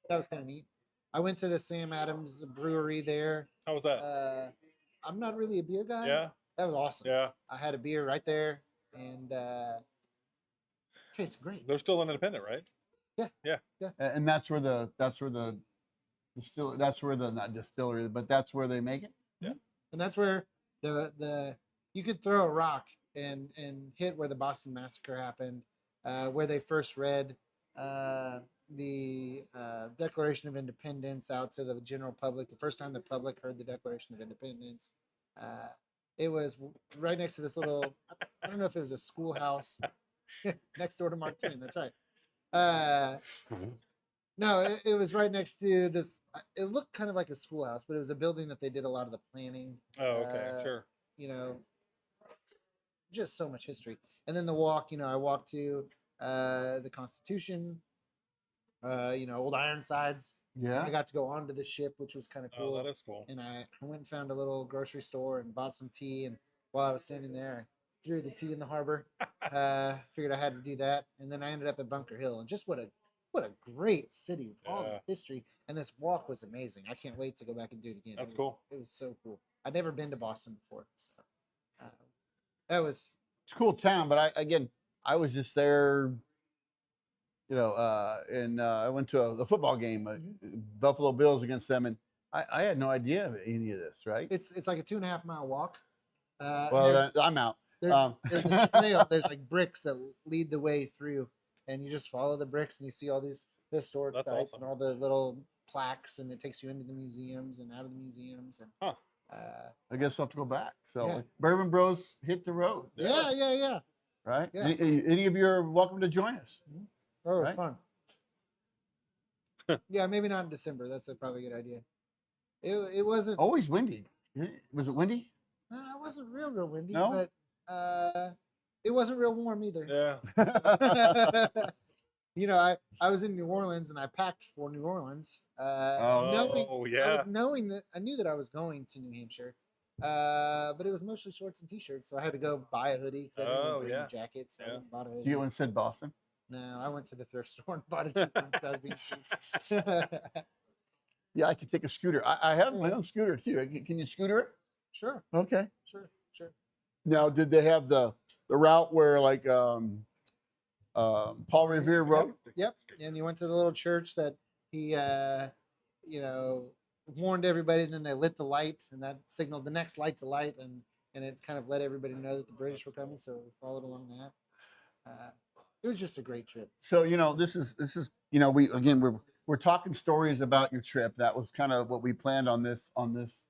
That was kind of neat. I went to the Sam Adams Brewery there. How was that? I'm not really a beer guy. Yeah. That was awesome. Yeah. I had a beer right there, and tasted great. They're still an independent, right? And that's where the not distillery, but that's where they make it. And that's where the you could throw a rock and hit where the Boston Massacre happened, where they first read the Declaration of Independence out to the general public. The first time the public heard the Declaration of Independence, it was right next to this little, I don't know if it was a schoolhouse next door to Mark Twain. That's right. No, it was right next to this. It looked kind of like a schoolhouse, but it was a building that they did a lot of the planning. Oh, okay. Sure. Just so much history. And then the walk, I walked to the Constitution, Old Ironsides. Yeah. I got to go onto the ship, which was kind of cool. Oh, that is cool. And I went and found a little grocery store and bought some tea. And while I was standing there, I threw the tea in the harbor. Figured I had to do that. And then I ended up at Bunker Hill. And just what a great city with all this history. And this walk was amazing. I can't wait to go back and do it again. That's cool. It was so cool. I'd never been to Boston before. So that was. It's a cool town, but I was just there, and I went to a football game, Buffalo Bills against them, and I had no idea of any of this, right? It's like a 2.5 mile walk. Well, I'm out. There's a trail. There's like bricks that lead the way through, and you just follow the bricks, and you see all these historic That's sites awesome. and all the little plaques, and it takes you into the museums and out of the museums. And I guess I'll have to go back. So Yeah. Bourbon Bros hit the road, yeah. right? Yeah. Any of you are welcome to join us. Oh, Right? fun. Yeah, maybe not in December. That's probably a good idea. It wasn't. Always windy. Was it windy? It wasn't real windy, No? but it wasn't real warm either. Yeah. I was in New Orleans and I packed for New Orleans. Oh, yeah. Knowing that I knew that I was going to New Hampshire, but it was mostly shorts and t-shirts, so I had to go buy a hoodie because I didn't Oh, bring yeah. a jacket, so I Yeah. went and bought a You hoodie. get one said Boston. No, I went to the thrift store and bought a cheap one because I was being cheap. Yeah, I could take a scooter. I have my own scooter too. Can you scooter it? Sure. Okay. Now, did they have the route where like Paul Revere wrote? Yep. And you went to the little church that he, warned everybody, and then they lit the light, and that signaled the next light to light, and it kind of let everybody know that the British were coming. So we followed along that. It was just a great trip. So this is we're talking stories about your trip. That was kind of what we planned on this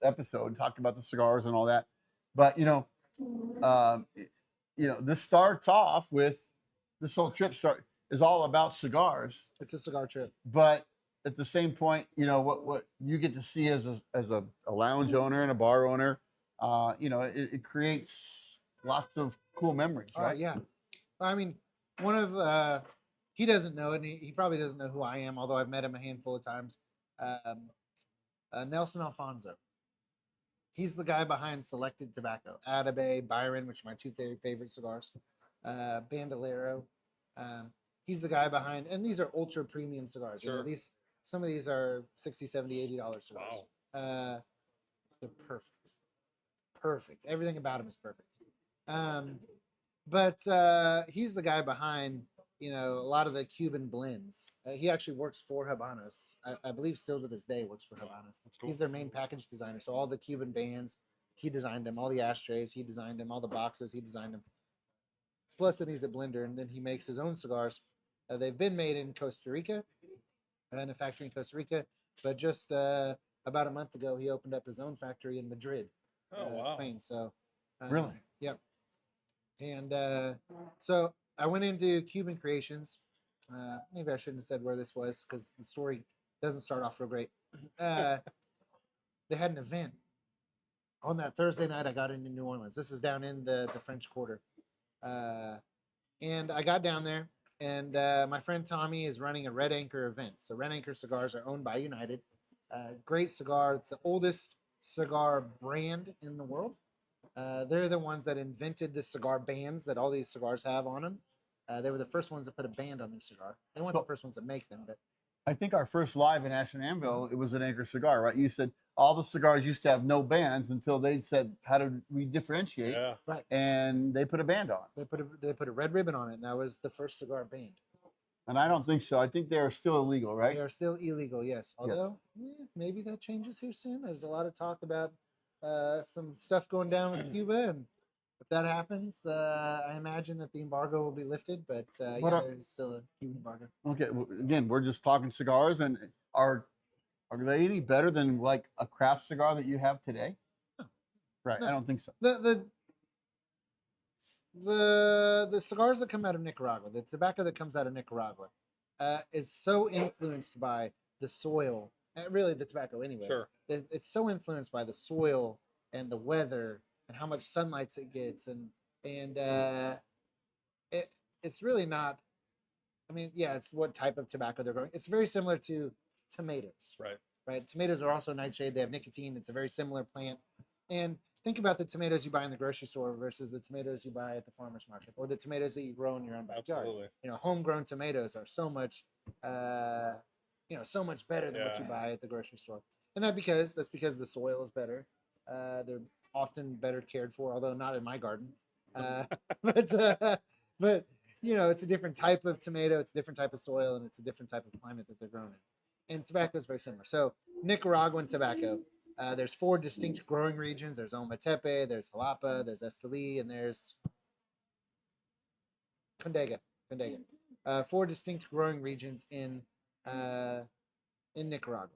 episode, talked about the cigars and all that. But this starts off with this whole trip is all about cigars. It's a cigar trip. But at the same point, what you get to see as a lounge owner and a bar owner, it creates lots of cool memories, right? Oh yeah, I mean, one of he doesn't know it. And he probably doesn't know who I am, although I've met him a handful of times. Nelson Alfonso. He's the guy behind Selected Tobacco, Atabey, Byron, which are my two favorite cigars, Bandolero. He's the guy behind, and these are ultra premium cigars. Sure. Some of these are $60, $70, $80 cigars. Wow. They're perfect. Everything about them is perfect. But he's the guy behind, a lot of the Cuban blends. He actually works for Habanos. I believe still to this day works for Habanos. That's cool. He's their main package designer. So all the Cuban bands, he designed them. All the ashtrays, he designed them. All the boxes, he designed them. Plus, then he's a blender, and then he makes his own cigars. They've been made in Costa Rica, in a factory in Costa Rica. But just about a month ago, he opened up his own factory in Madrid, Oh, wow. Spain. So, Really? Yep. And so I went into Cuban Creations. Maybe I shouldn't have said where this was because the story doesn't start off real great. They had an event on that Thursday night. I got into New Orleans. This is down in the French Quarter. And I got down there, and my friend Tommy is running a Red Anchor event. So Red Anchor cigars are owned by United. Great cigar. It's the oldest cigar brand in the world. They're the ones that invented the cigar bands that all these cigars have on them. They were the first ones that put a band on their cigar. They weren't the first ones that make them, but I think our first live in Ash Anvil, it was an Anchor cigar, right? You said all the cigars used to have no bands until they said, how do we differentiate? Yeah. right. And they put a band on. They put a red ribbon on it, and that was the first cigar band. And I don't think so. I think they are still illegal, right? They are still illegal, yes. Although maybe that changes here soon. There's a lot of talk about some stuff going down with Cuba, and if that happens, I imagine that the embargo will be lifted. But there's still a Cuban embargo. Okay. Well, again, we're just talking cigars, and are they any better than like a craft cigar that you have today? No. Right. No. I don't think so. The cigars that come out of Nicaragua, the tobacco that comes out of Nicaragua, is so influenced by the soil. Really, the tobacco anyway. Sure. It's so influenced by the soil and the weather and how much sunlight it gets, and it's really not. I mean, yeah, it's what type of tobacco they're growing. It's very similar to tomatoes. Right. Right. Tomatoes are also nightshade. They have nicotine. It's a very similar plant. And think about the tomatoes you buy in the grocery store versus the tomatoes you buy at the farmer's market, or the tomatoes that you grow in your own backyard. Absolutely. Homegrown tomatoes are so much, so much better than what you buy at the grocery store. And that's because the soil is better. They're often better cared for, although not in my garden. But it's a different type of tomato, it's a different type of soil, and it's a different type of climate that they're grown in. And tobacco is very similar. So Nicaraguan tobacco, there's 4 distinct growing regions. There's Ometepe, there's Jalapa, there's Esteli, and there's Condega. 4 distinct growing regions in Nicaragua.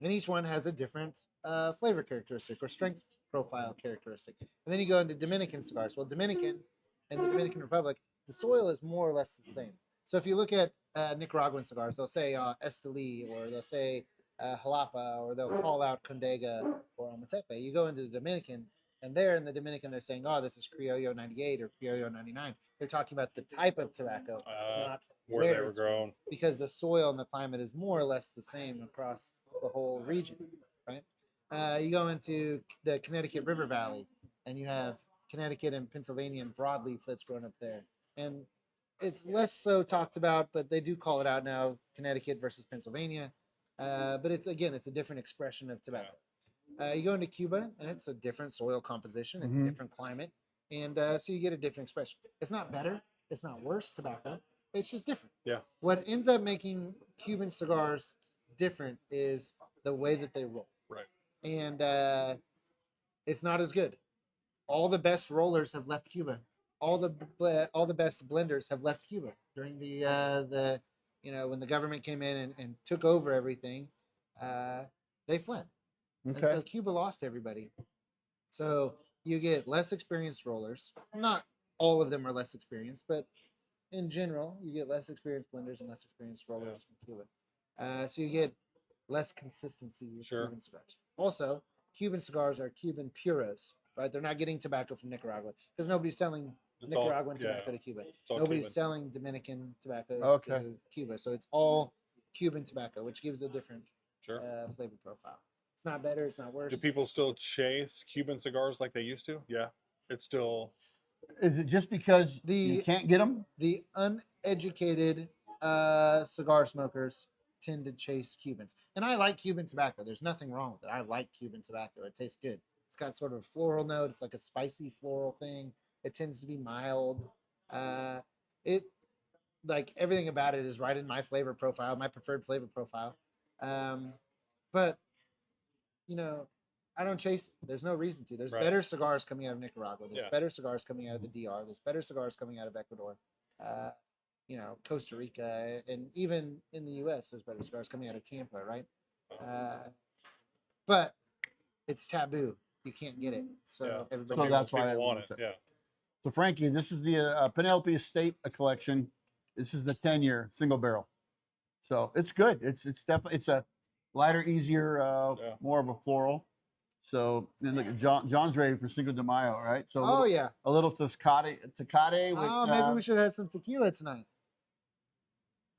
And each one has a different flavor characteristic or strength profile characteristic. And then you go into Dominican cigars. Well, Dominican and the Dominican Republic, the soil is more or less the same. So if you look at Nicaraguan cigars, they'll say Esteli, or they'll say Jalapa, or they'll call out Condega or Ometepe. You go into the Dominican, and there in the Dominican, they're saying, oh, this is Criollo 98 or Criollo 99. They're talking about the type of tobacco, not Where they were it's grown, grown. because the soil and the climate is more or less the same across the whole region, right? You go into the Connecticut River Valley, and you have Connecticut and Pennsylvania and broadleaf that's grown up there. And it's less so talked about, but they do call it out now, Connecticut versus Pennsylvania. But it's a different expression of tobacco. You go into Cuba, and it's a different soil composition. It's a different climate. And so you get a different expression. It's not better. It's not worse tobacco. It's just different. Yeah. What ends up making Cuban cigars different is the way that they roll. Right. And it's not as good. All the best rollers have left Cuba. All the best blenders have left Cuba during the when the government came in and took over everything. They fled. And Okay. so Cuba lost everybody. So you get less experienced rollers. Not all of them are less experienced, but in general, you get less experienced blenders and less experienced rollers in Cuba. So you get less consistency with Sure. Cuban cigars. Also, Cuban cigars are Cuban puros, right? They're not getting tobacco from Nicaragua because nobody's selling It's all- Nicaraguan yeah, tobacco to Cuba. it's all Nobody's Cuban. selling Dominican tobacco Okay. to Cuba. So it's all Cuban tobacco, which gives a different Sure. flavor profile. It's not better. It's not worse. Do people still chase Cuban cigars like they used to? Yeah, it's still. Is it just because you The- can't get them? The uneducated cigar smokers tend to chase Cubans. And I like Cuban tobacco. There's nothing wrong with it. I like Cuban tobacco. It tastes good. It's got sort of a floral note. It's like a spicy floral thing. It tends to be mild. It like everything about it is right in my flavor profile, my preferred flavor profile. But I don't chase it. There's no reason to. There's Right. better cigars coming out of Nicaragua. There's Yeah. better cigars coming out of the DR. There's better cigars coming out of Ecuador. Costa Rica, and even in the U.S., there's better cigars coming out of Tampa, right? But it's taboo. You can't get it. So Yeah. everybody. So that's why people I want want it. it. Yeah. So Frankie, this is the Penelope Estate collection. This is the 10-year single barrel. So it's good. It's definitely it's a lighter, easier, Yeah. more of a floral. So and look, John's ready for Cinco de Mayo, right? So Oh yeah. a little Tecate with Oh, maybe we should have some tequila tonight.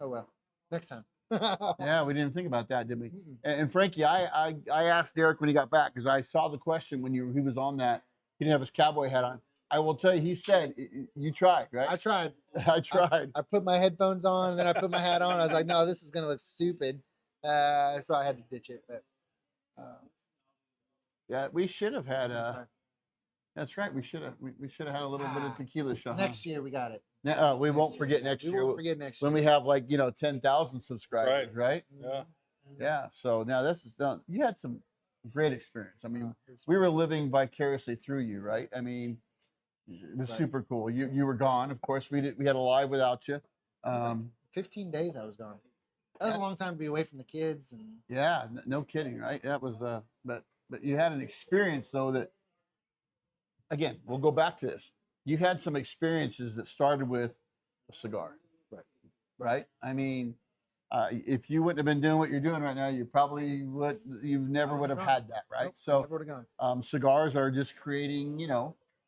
Oh well, next time. yeah, we didn't think about that, did we? Mm-mm. And Frankie, I asked Derrick when he got back because I saw the question when he was on that. He didn't have his cowboy hat on. I will tell you, he said you tried, I right? tried. I tried. I put my headphones on, and then I put my hat on. I was like, no, this is gonna look stupid. So I had to ditch it. But Yeah, we should have had okay. That's right. We should have had a little bit of tequila shot. Next year we got it. We won't forget next We year won't forget next year. when we have 10,000 subscribers, right? Yeah. Yeah. So now this is done. You had some great experience. I mean, It was we were living vicariously through you, right? I mean, it was Right. super cool. You were gone, of course. We had a live without you. like 15 days I was gone. That was a long time to be away from the kids, and Yeah, no kidding, right? That was but you had an experience though that again, we'll go back to this. You had some experiences that started with a cigar. Right. Right? I mean, if you wouldn't have been doing what you're doing right now, you never would have had that, right? Nope, So never would have gone. cigars are just creating,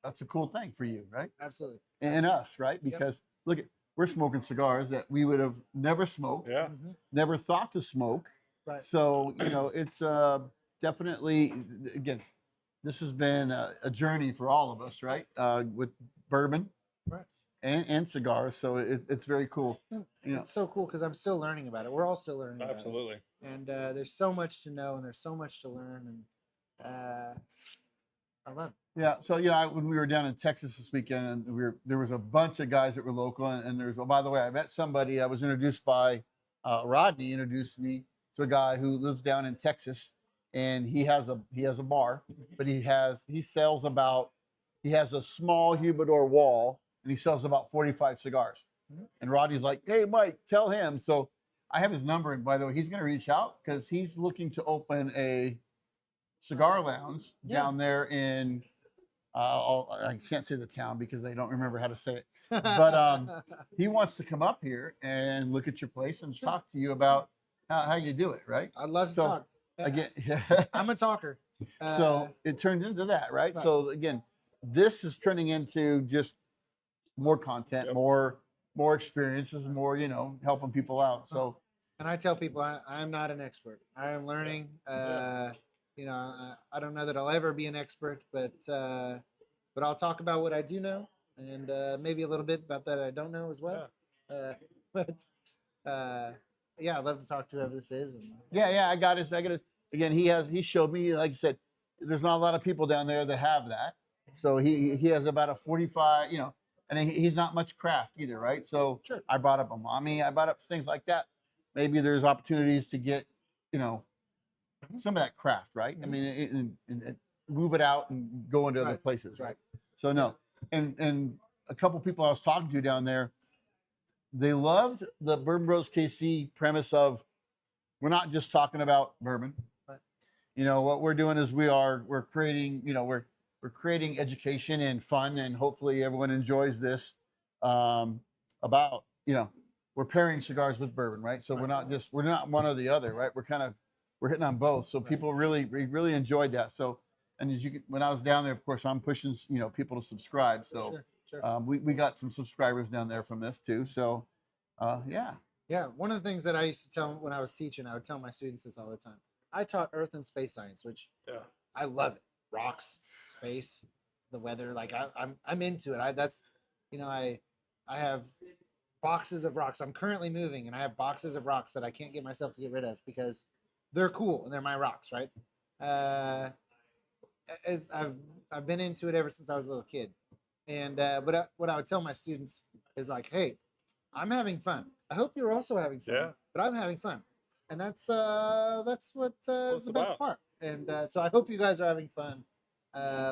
that's a cool thing for you, right? Absolutely. And us, right? Because look at we're smoking cigars that we would have never smoked, Yeah. Mhm. never thought to smoke. Right. So, it's definitely, again, this has been a journey for all of us, right? With bourbon Right. and cigars. So it's very cool. And You know. It's so cool because I'm still learning about it. We're all still learning about Absolutely. it. And there's so much to know, and there's so much to learn, and I love it. Yeah. So, when we were down in Texas this weekend, and there was a bunch of guys that were local. And by the way, I met somebody. I was introduced by Rodney, introduced me to a guy who lives down in Texas, and he has a bar, but he has a small humidor wall, and he sells about 45 cigars. Mhm. And Rodney's like, "Hey, Mike, tell him." So I have his number, and by the way, he's going to reach out because he's looking to open a cigar lounge Yeah. down there in I can't say the town because I don't remember how to say it. But he wants to come up here and look at your place and Sure. talk to you about how you do it, right? I'd love to So, talk. Again, I'm a talker. so it turned into that, right? Right. So again, this is turning into just more content, Yep. more experiences, more helping people out. So And I tell people I'm not an expert. I am learning. I don't know that I'll ever be an expert, but I'll talk about what I do know, and maybe a little bit about that I don't know as well. But I'd love to talk to whoever this is. And yeah, I got his. Again, he showed me, like I said, there's not a lot of people down there that have that. So he has about a 45, and he's not much craft either, right? So Sure. I brought up a mommy, I brought up things like that. Maybe there's opportunities to get, some of that craft, right? I mean, and move it out and go into other Right, places, right? right. So no, and a couple people I was talking to down there, they loved the Bourbon Bros KC premise of we're not just talking about bourbon. Right. You know what we're doing is we're creating, you know, we're creating education and fun, and hopefully everyone enjoys this. About, you know, we're pairing cigars with bourbon, right? So we're not one or the other, right? We're hitting on both. So people really enjoyed that. So, and as you can, when I was down there, of course, I'm pushing, you know, people to subscribe. So Sure. we got some subscribers down there from this too. So yeah. Yeah, one of the things that I used to tell when I was teaching, I would tell my students this all the time. I taught Earth and Space Science, which I love it. Rocks, space, the weather. Like I'm into it. That's, you know, I have boxes of rocks. I'm currently moving, and I have boxes of rocks that I can't get myself to get rid of because they're cool and they're my rocks, right? As I've been into it ever since I was a little kid, and but what I would tell my students is like, hey, I'm having fun. I hope you're also having fun. Yeah. But I'm having fun, and that's what is the best about. part. And so I hope you guys are having fun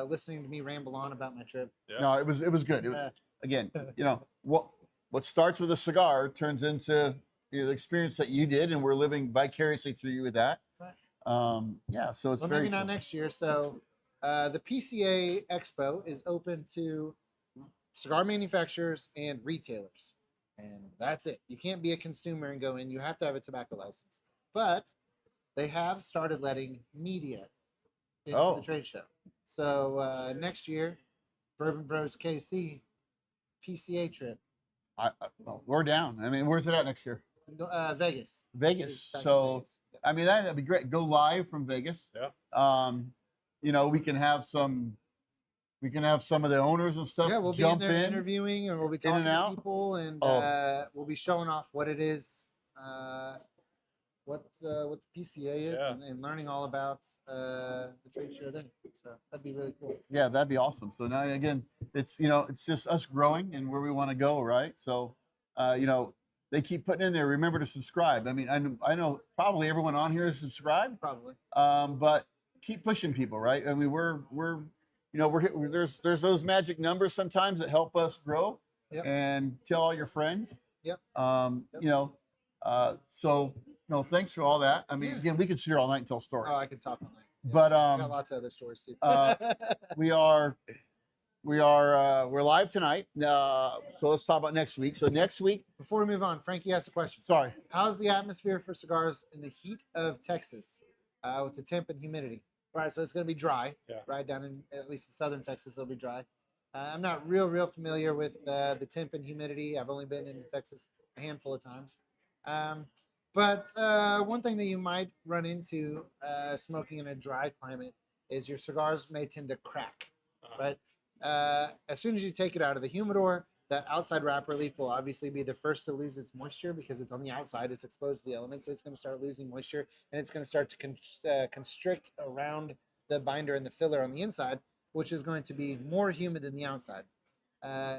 listening to me ramble on about my trip. Yeah. No, it was good. It was, again, you know, what starts with a cigar turns into, you know, the experience that you did, and we're living vicariously through you with that. Right. Yeah, so it's Well, very maybe not cool. next year. So the PCA Expo is open to cigar manufacturers and retailers. And that's it. You can't be a consumer and go in. You have to have a tobacco license. But they have started letting media into the trade show. So next year, Bourbon Bros KC PCA trip, Well, we're down. I mean, where's it at next year? Vegas. Vegas. Back in So Vegas. Yeah. I mean, that'd be great. Go live from Vegas. Yeah. You know, we can have some of the owners and stuff Yeah, we'll be in jump there in. interviewing, and we'll be in and talking to out. people, and Oh. we'll be showing off what it is, what the PCA is, Yeah. and learning all about the trade show then. So that'd be really cool. Yeah, that'd be awesome. So now again, it's, you know, it's just us growing and where we want to go, right? So, you know, they keep putting in there. Remember to subscribe. I mean, I know probably everyone on here is subscribed, Probably. but keep pushing people, right? I mean, you know, there's those magic numbers sometimes that help us grow. Yep. And tell all your friends. Yep. You know, so no, thanks for all that. I mean, Yeah. Again, we could sit here all night and tell stories. Oh, I could talk all night. Yeah. But I got lots of other stories too. we're live tonight. So let's talk about next week. So next week, Before we move on, Frankie asked a question. sorry. How's the atmosphere for cigars in the heat of Texas with the temp and humidity? Right, so it's going to be dry. Yeah. Right down in at least in southern Texas, it'll be dry. I'm not real familiar with the temp and humidity. I've only been in Texas a handful of times. But one thing that you might run into smoking in a dry climate is your cigars may tend to crack. Right. As soon as you take it out of the humidor, that outside wrapper leaf will obviously be the first to lose its moisture because it's on the outside. It's exposed to the elements, so it's going to start losing moisture, and it's going to start to constrict around the binder and the filler on the inside, which is going to be more humid than the outside.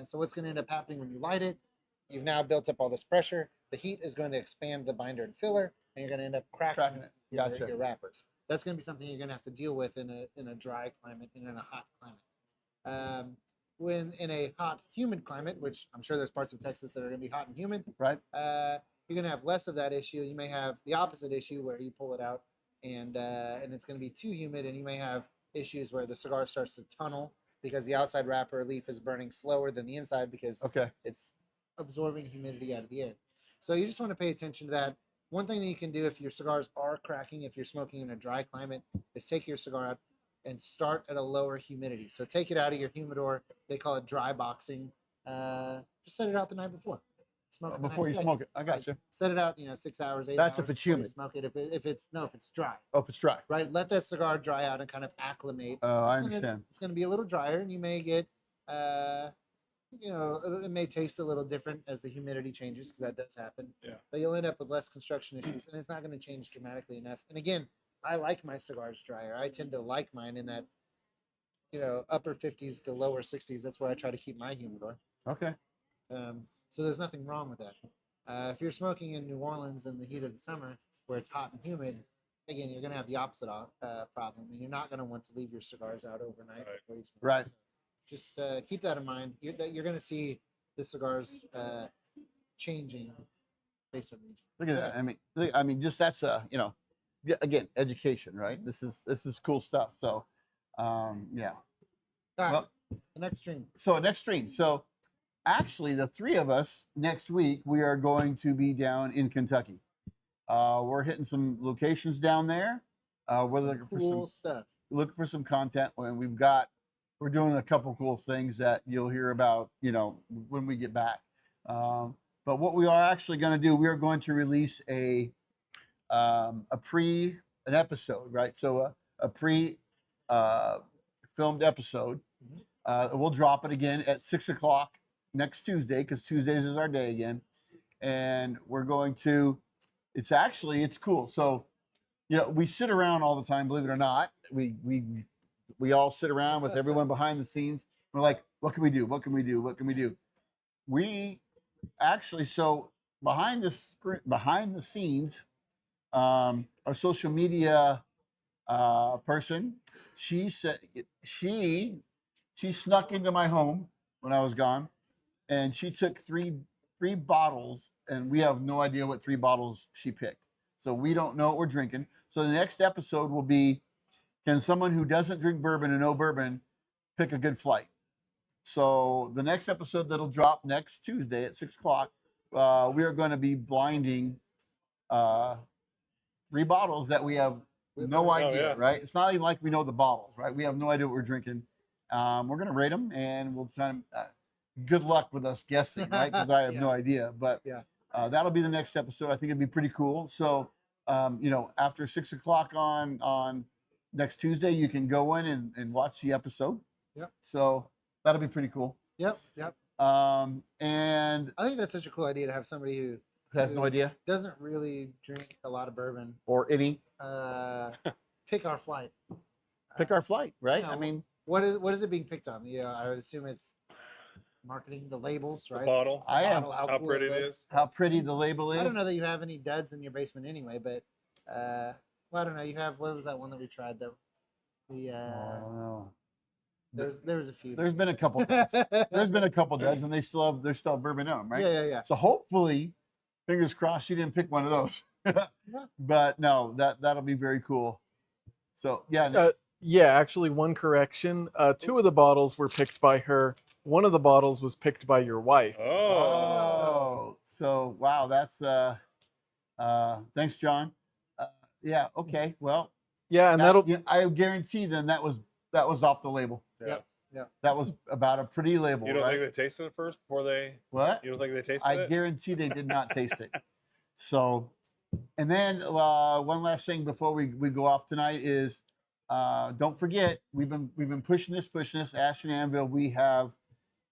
So what's going to end up happening when you light it? You've now built up all this pressure. The heat is going to expand the binder and filler, and you're going to end up cracking it. your, Gotcha. your wrappers. That's going to be something you're going to have to deal with in a dry climate and in a hot climate. When in a hot, humid climate, which I'm sure there's parts of Texas that are going to be hot and humid, Right. you're going to have less of that issue. You may have the opposite issue where you pull it out and it's going to be too humid, and you may have issues where the cigar starts to tunnel because the outside wrapper leaf is burning slower than the inside because Okay. it's absorbing humidity out of the air. So you just want to pay attention to that. One thing that you can do if your cigars are cracking, if you're smoking in a dry climate, is take your cigar out and start at a lower humidity. So take it out of your humidor. They call it dry boxing. Just set it out the night before. Smoke it the Before next you day. smoke it, I got Right. you. Set it out, 6 hours, 8 That's hours. if it's before you humid. Smoke it. If it's dry. Oh, if it's dry. Right. Let that cigar dry out and kind of acclimate. Oh, I It's gonna- understand. It's going to be a little drier, and you may get, it may taste a little different as the humidity changes because that does happen. Yeah. But you'll end up with less construction issues, and it's not going to change dramatically enough. And again, I like my cigars drier. I tend to like mine in that, upper 50s to lower 60s. That's where I try to keep my humidor. Okay. So there's nothing wrong with that. If you're smoking in New Orleans in the heat of the summer where it's hot and humid, again, you're going to have the opposite problem, and you're not going to want to leave your cigars out overnight Right. before you smoke. Right. So just keep that in mind. You're going to see the cigars changing based on region. Look at that. I mean, just that's again, education, right? This is cool stuff. So, yeah. All right, Well, the next stream. so next stream. So, actually, the three of us next week we are going to be down in Kentucky. We're hitting some locations down there. We're Some looking cool stuff. for some content, and we're doing a couple cool things that you'll hear about, when we get back. But what we are actually going to do, we are going to release an episode, right? So a pre filmed episode. We'll drop it again at 6:00 next Tuesday, because Tuesdays is our day again, and we're going to. It's cool. So, we sit around all the time. Believe it or not, we all sit around with everyone behind the scenes. We're like, what can we do? What can we do? What can we do? We actually, so behind the scenes, our social media person, she said she snuck into my home when I was gone, and she took three bottles, and we have no idea what 3 bottles she picked. So we don't know what we're drinking. So the next episode will be, can someone who doesn't drink bourbon and know bourbon pick a good flight? So the next episode that'll drop next Tuesday at 6:00, we are going to be blinding 3 bottles that we have no idea, yeah. right? It's not even like we know the bottles, right? We have no idea what we're drinking. We're going to rate them, and we'll try to, good luck with us guessing, right? Because I have no idea. But Yeah. that'll be the next episode. I think it'd be pretty cool. So, after 6:00 on next Tuesday, you can go in and watch the episode. Yep. So that'll be pretty cool. Yep. And I think that's such a cool idea to have somebody who has no idea doesn't really drink a lot of bourbon or any pick our flight. pick our flight, right? No. I mean, What is it being picked on? I would assume it's marketing, the labels, The right? bottle. I have Bottle, How cool pretty it looks. is. how pretty the label is. I don't know that you have any duds in your basement anyway, but well, I don't know. You have, what was that one that we tried though? I don't know. There was a few. There's been a couple. There's been a couple duds, and they still have bourbon in them, right? Yeah. So hopefully, fingers crossed, you didn't pick one of those. But no, that'll be very cool. So yeah, Yeah, actually, one correction. 2 of the bottles were picked by her. One of the bottles was picked by your wife. Oh. So wow, that's thanks, John. Yeah, okay, well, Yeah, and that'll I guarantee then that was off the label. Yeah. Yep. That was about a pretty label, You don't right? think they tasted it first before they? What? You don't think they tasted I it? guarantee they did not taste it. So, and then one last thing before we go off tonight is, don't forget, we've been pushing this. Ash Anvil, we have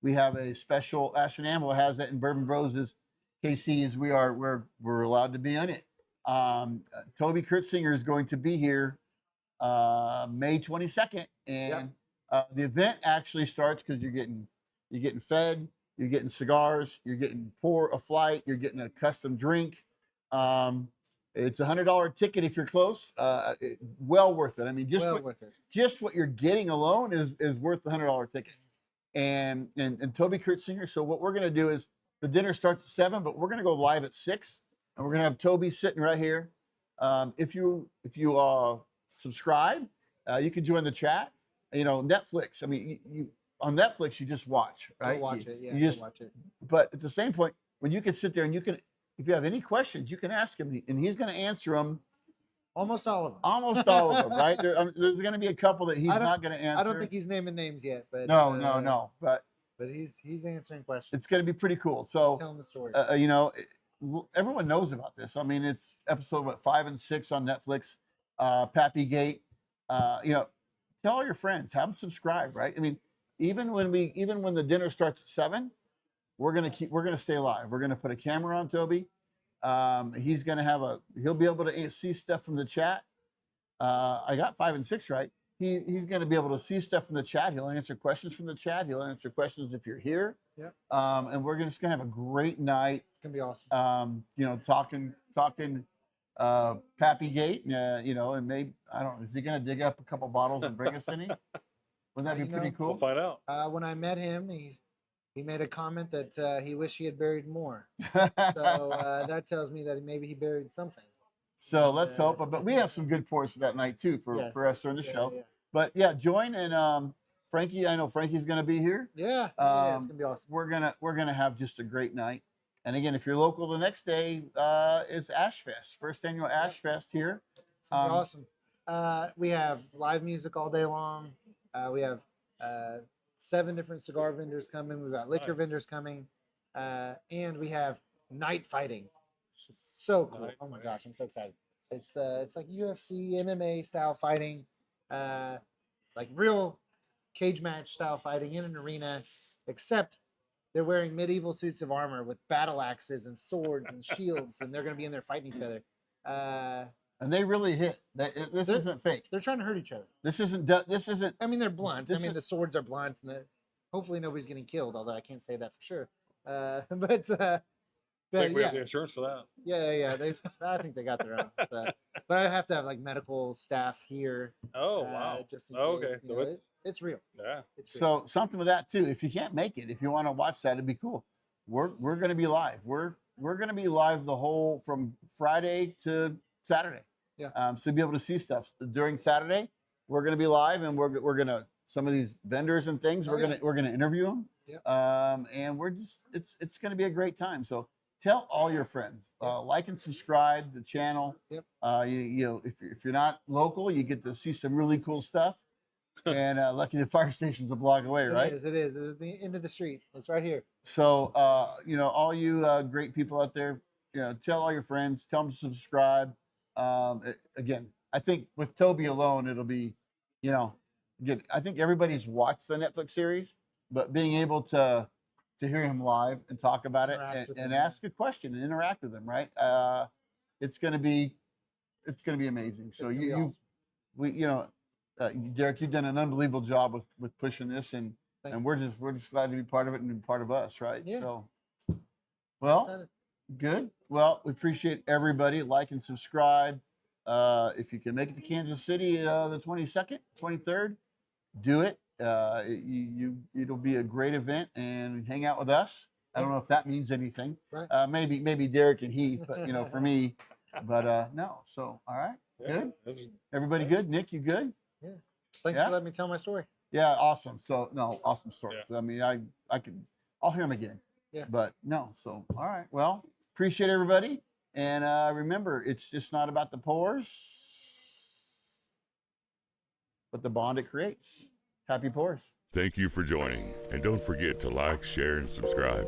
a special. Ash Anvil has it in Bourbon Bros' KCs. We're allowed to be in it. Toby Kurtzinger is going to be here May 22nd, and the event actually starts because you're getting fed, you're getting cigars, you're getting a flight, you're getting a custom drink. It's $100 ticket if you're close. Well worth it. I mean, worth it. just what you're getting alone is worth the $100 ticket. And Toby Kurtzinger. So what we're gonna do is the dinner starts at 7, but we're gonna go live at 6, and we're gonna have Toby sitting right here. If you subscribe, you can join the chat. Netflix. I mean, you on Netflix you just watch, right? Go watch it. Yeah, you just go watch it. But at the same point, when you can sit there and you can, if you have any questions, you can ask him, and he's going to answer them. Almost all of them. Almost all of them, right? There's going to be a couple that he's not going to answer. I don't think he's naming names yet, but No. But he's answering questions. it's going to be pretty cool. He's So, telling the story. everyone knows about this. I mean, it's episode 5 and 6 on Netflix. Pappy Gate. Tell all your friends, have them subscribe, right? I mean, even when the dinner starts at 7, we're gonna stay live. We're gonna put a camera on Toby. He'll be able to see stuff from the chat. I got 5 and 6 right. He's gonna be able to see stuff from the chat. He'll answer questions from the chat. He'll answer questions if you're here. Yep. And we're just gonna have a great night. It's gonna be awesome. Talking Pappy Gate, you know, and maybe, I don't know, is he going to dig up a couple bottles and bring us any? Wouldn't that be You pretty know, We'll cool? find out. When I met him, he made a comment that he wished he had buried more. So that tells me that maybe he buried something. So let's uh, hope. But we have some good pours for that night too for Yes. us during the Yeah, show. yeah. But yeah, join and Frankie. I know Frankie's going to be here. Yeah, it's gonna be awesome. We're gonna have just a great night. And again, if you're local, the next day is Ash Fest, first annual Ash Fest here. It's gonna be awesome. We have live music all day long. We have 7 different cigar vendors coming. We've got liquor Nice. vendors coming, and we have night fighting, which is so cool. Night Oh my fighting. gosh, I'm so excited. It's like UFC, MMA style fighting, like real cage match style fighting in an arena, except they're wearing medieval suits of armor with battle axes and swords and shields, and they're going to be in there fighting each other. And they really hit. This They're- isn't fake. They're trying to hurt each other. This isn't. I mean, they're blunt. This I mean, is- the swords are blunt, and hopefully nobody's getting killed. Although I can't say that for sure. But I think we yeah, have the insurance for that. yeah. I think they got their own. So. But I have to have like medical staff here. Oh, wow. Just in Oh, case. okay. You So know, it's real. Yeah. It's real. So something with that too. If you can't make it, if you want to watch that, it'd be cool. We're going to be live. We're going to be live the whole from Friday to Saturday. Yeah. So you'll be able to see stuff during Saturday. We're going to be live, and we're going to some of these vendors and things. Oh, we're going to interview them. Yeah. And we're just it's going to be a great time. So tell all your friends, like and subscribe the channel. Yep. You know, if you're not local, you get to see some really cool stuff. And lucky the fire station's a block away, right? It is. It's at the end of the street. It's right here. So, you know, all you great people out there, you know, tell all your friends, tell them to subscribe. Again, I think with Toby alone, it'll be, you know, again, I think everybody's watched the Netflix series, but being able to hear him live and talk about it Interact with and him. ask a question and interact with him, right? It's gonna be amazing. So It's gonna be you awesome. you know, Derrick, you've done an unbelievable job with pushing this, and Thank we're just glad to be part of it and be part of us, right? Yeah. So, well, Excited. good. Well, we appreciate everybody. Like and subscribe. If you can make it to Kansas City the 22nd, 23rd, do it. It'll be a great event, and hang out with us. I don't know if that means anything. Right. Maybe Derrick and Heath, but you know, for me, but no. So, all right. Yeah. Good. It was- Everybody good? Nick, you good? Thanks Yeah. for letting me tell my story. Yeah, awesome. So no, awesome stories. Yeah. I mean, I'll hear them again. Yeah. But no, so all right. Well, appreciate everybody, and remember, it's just not about the pours, but the bond it creates. Happy pours. Thank you for joining, and don't forget to like, share, and subscribe.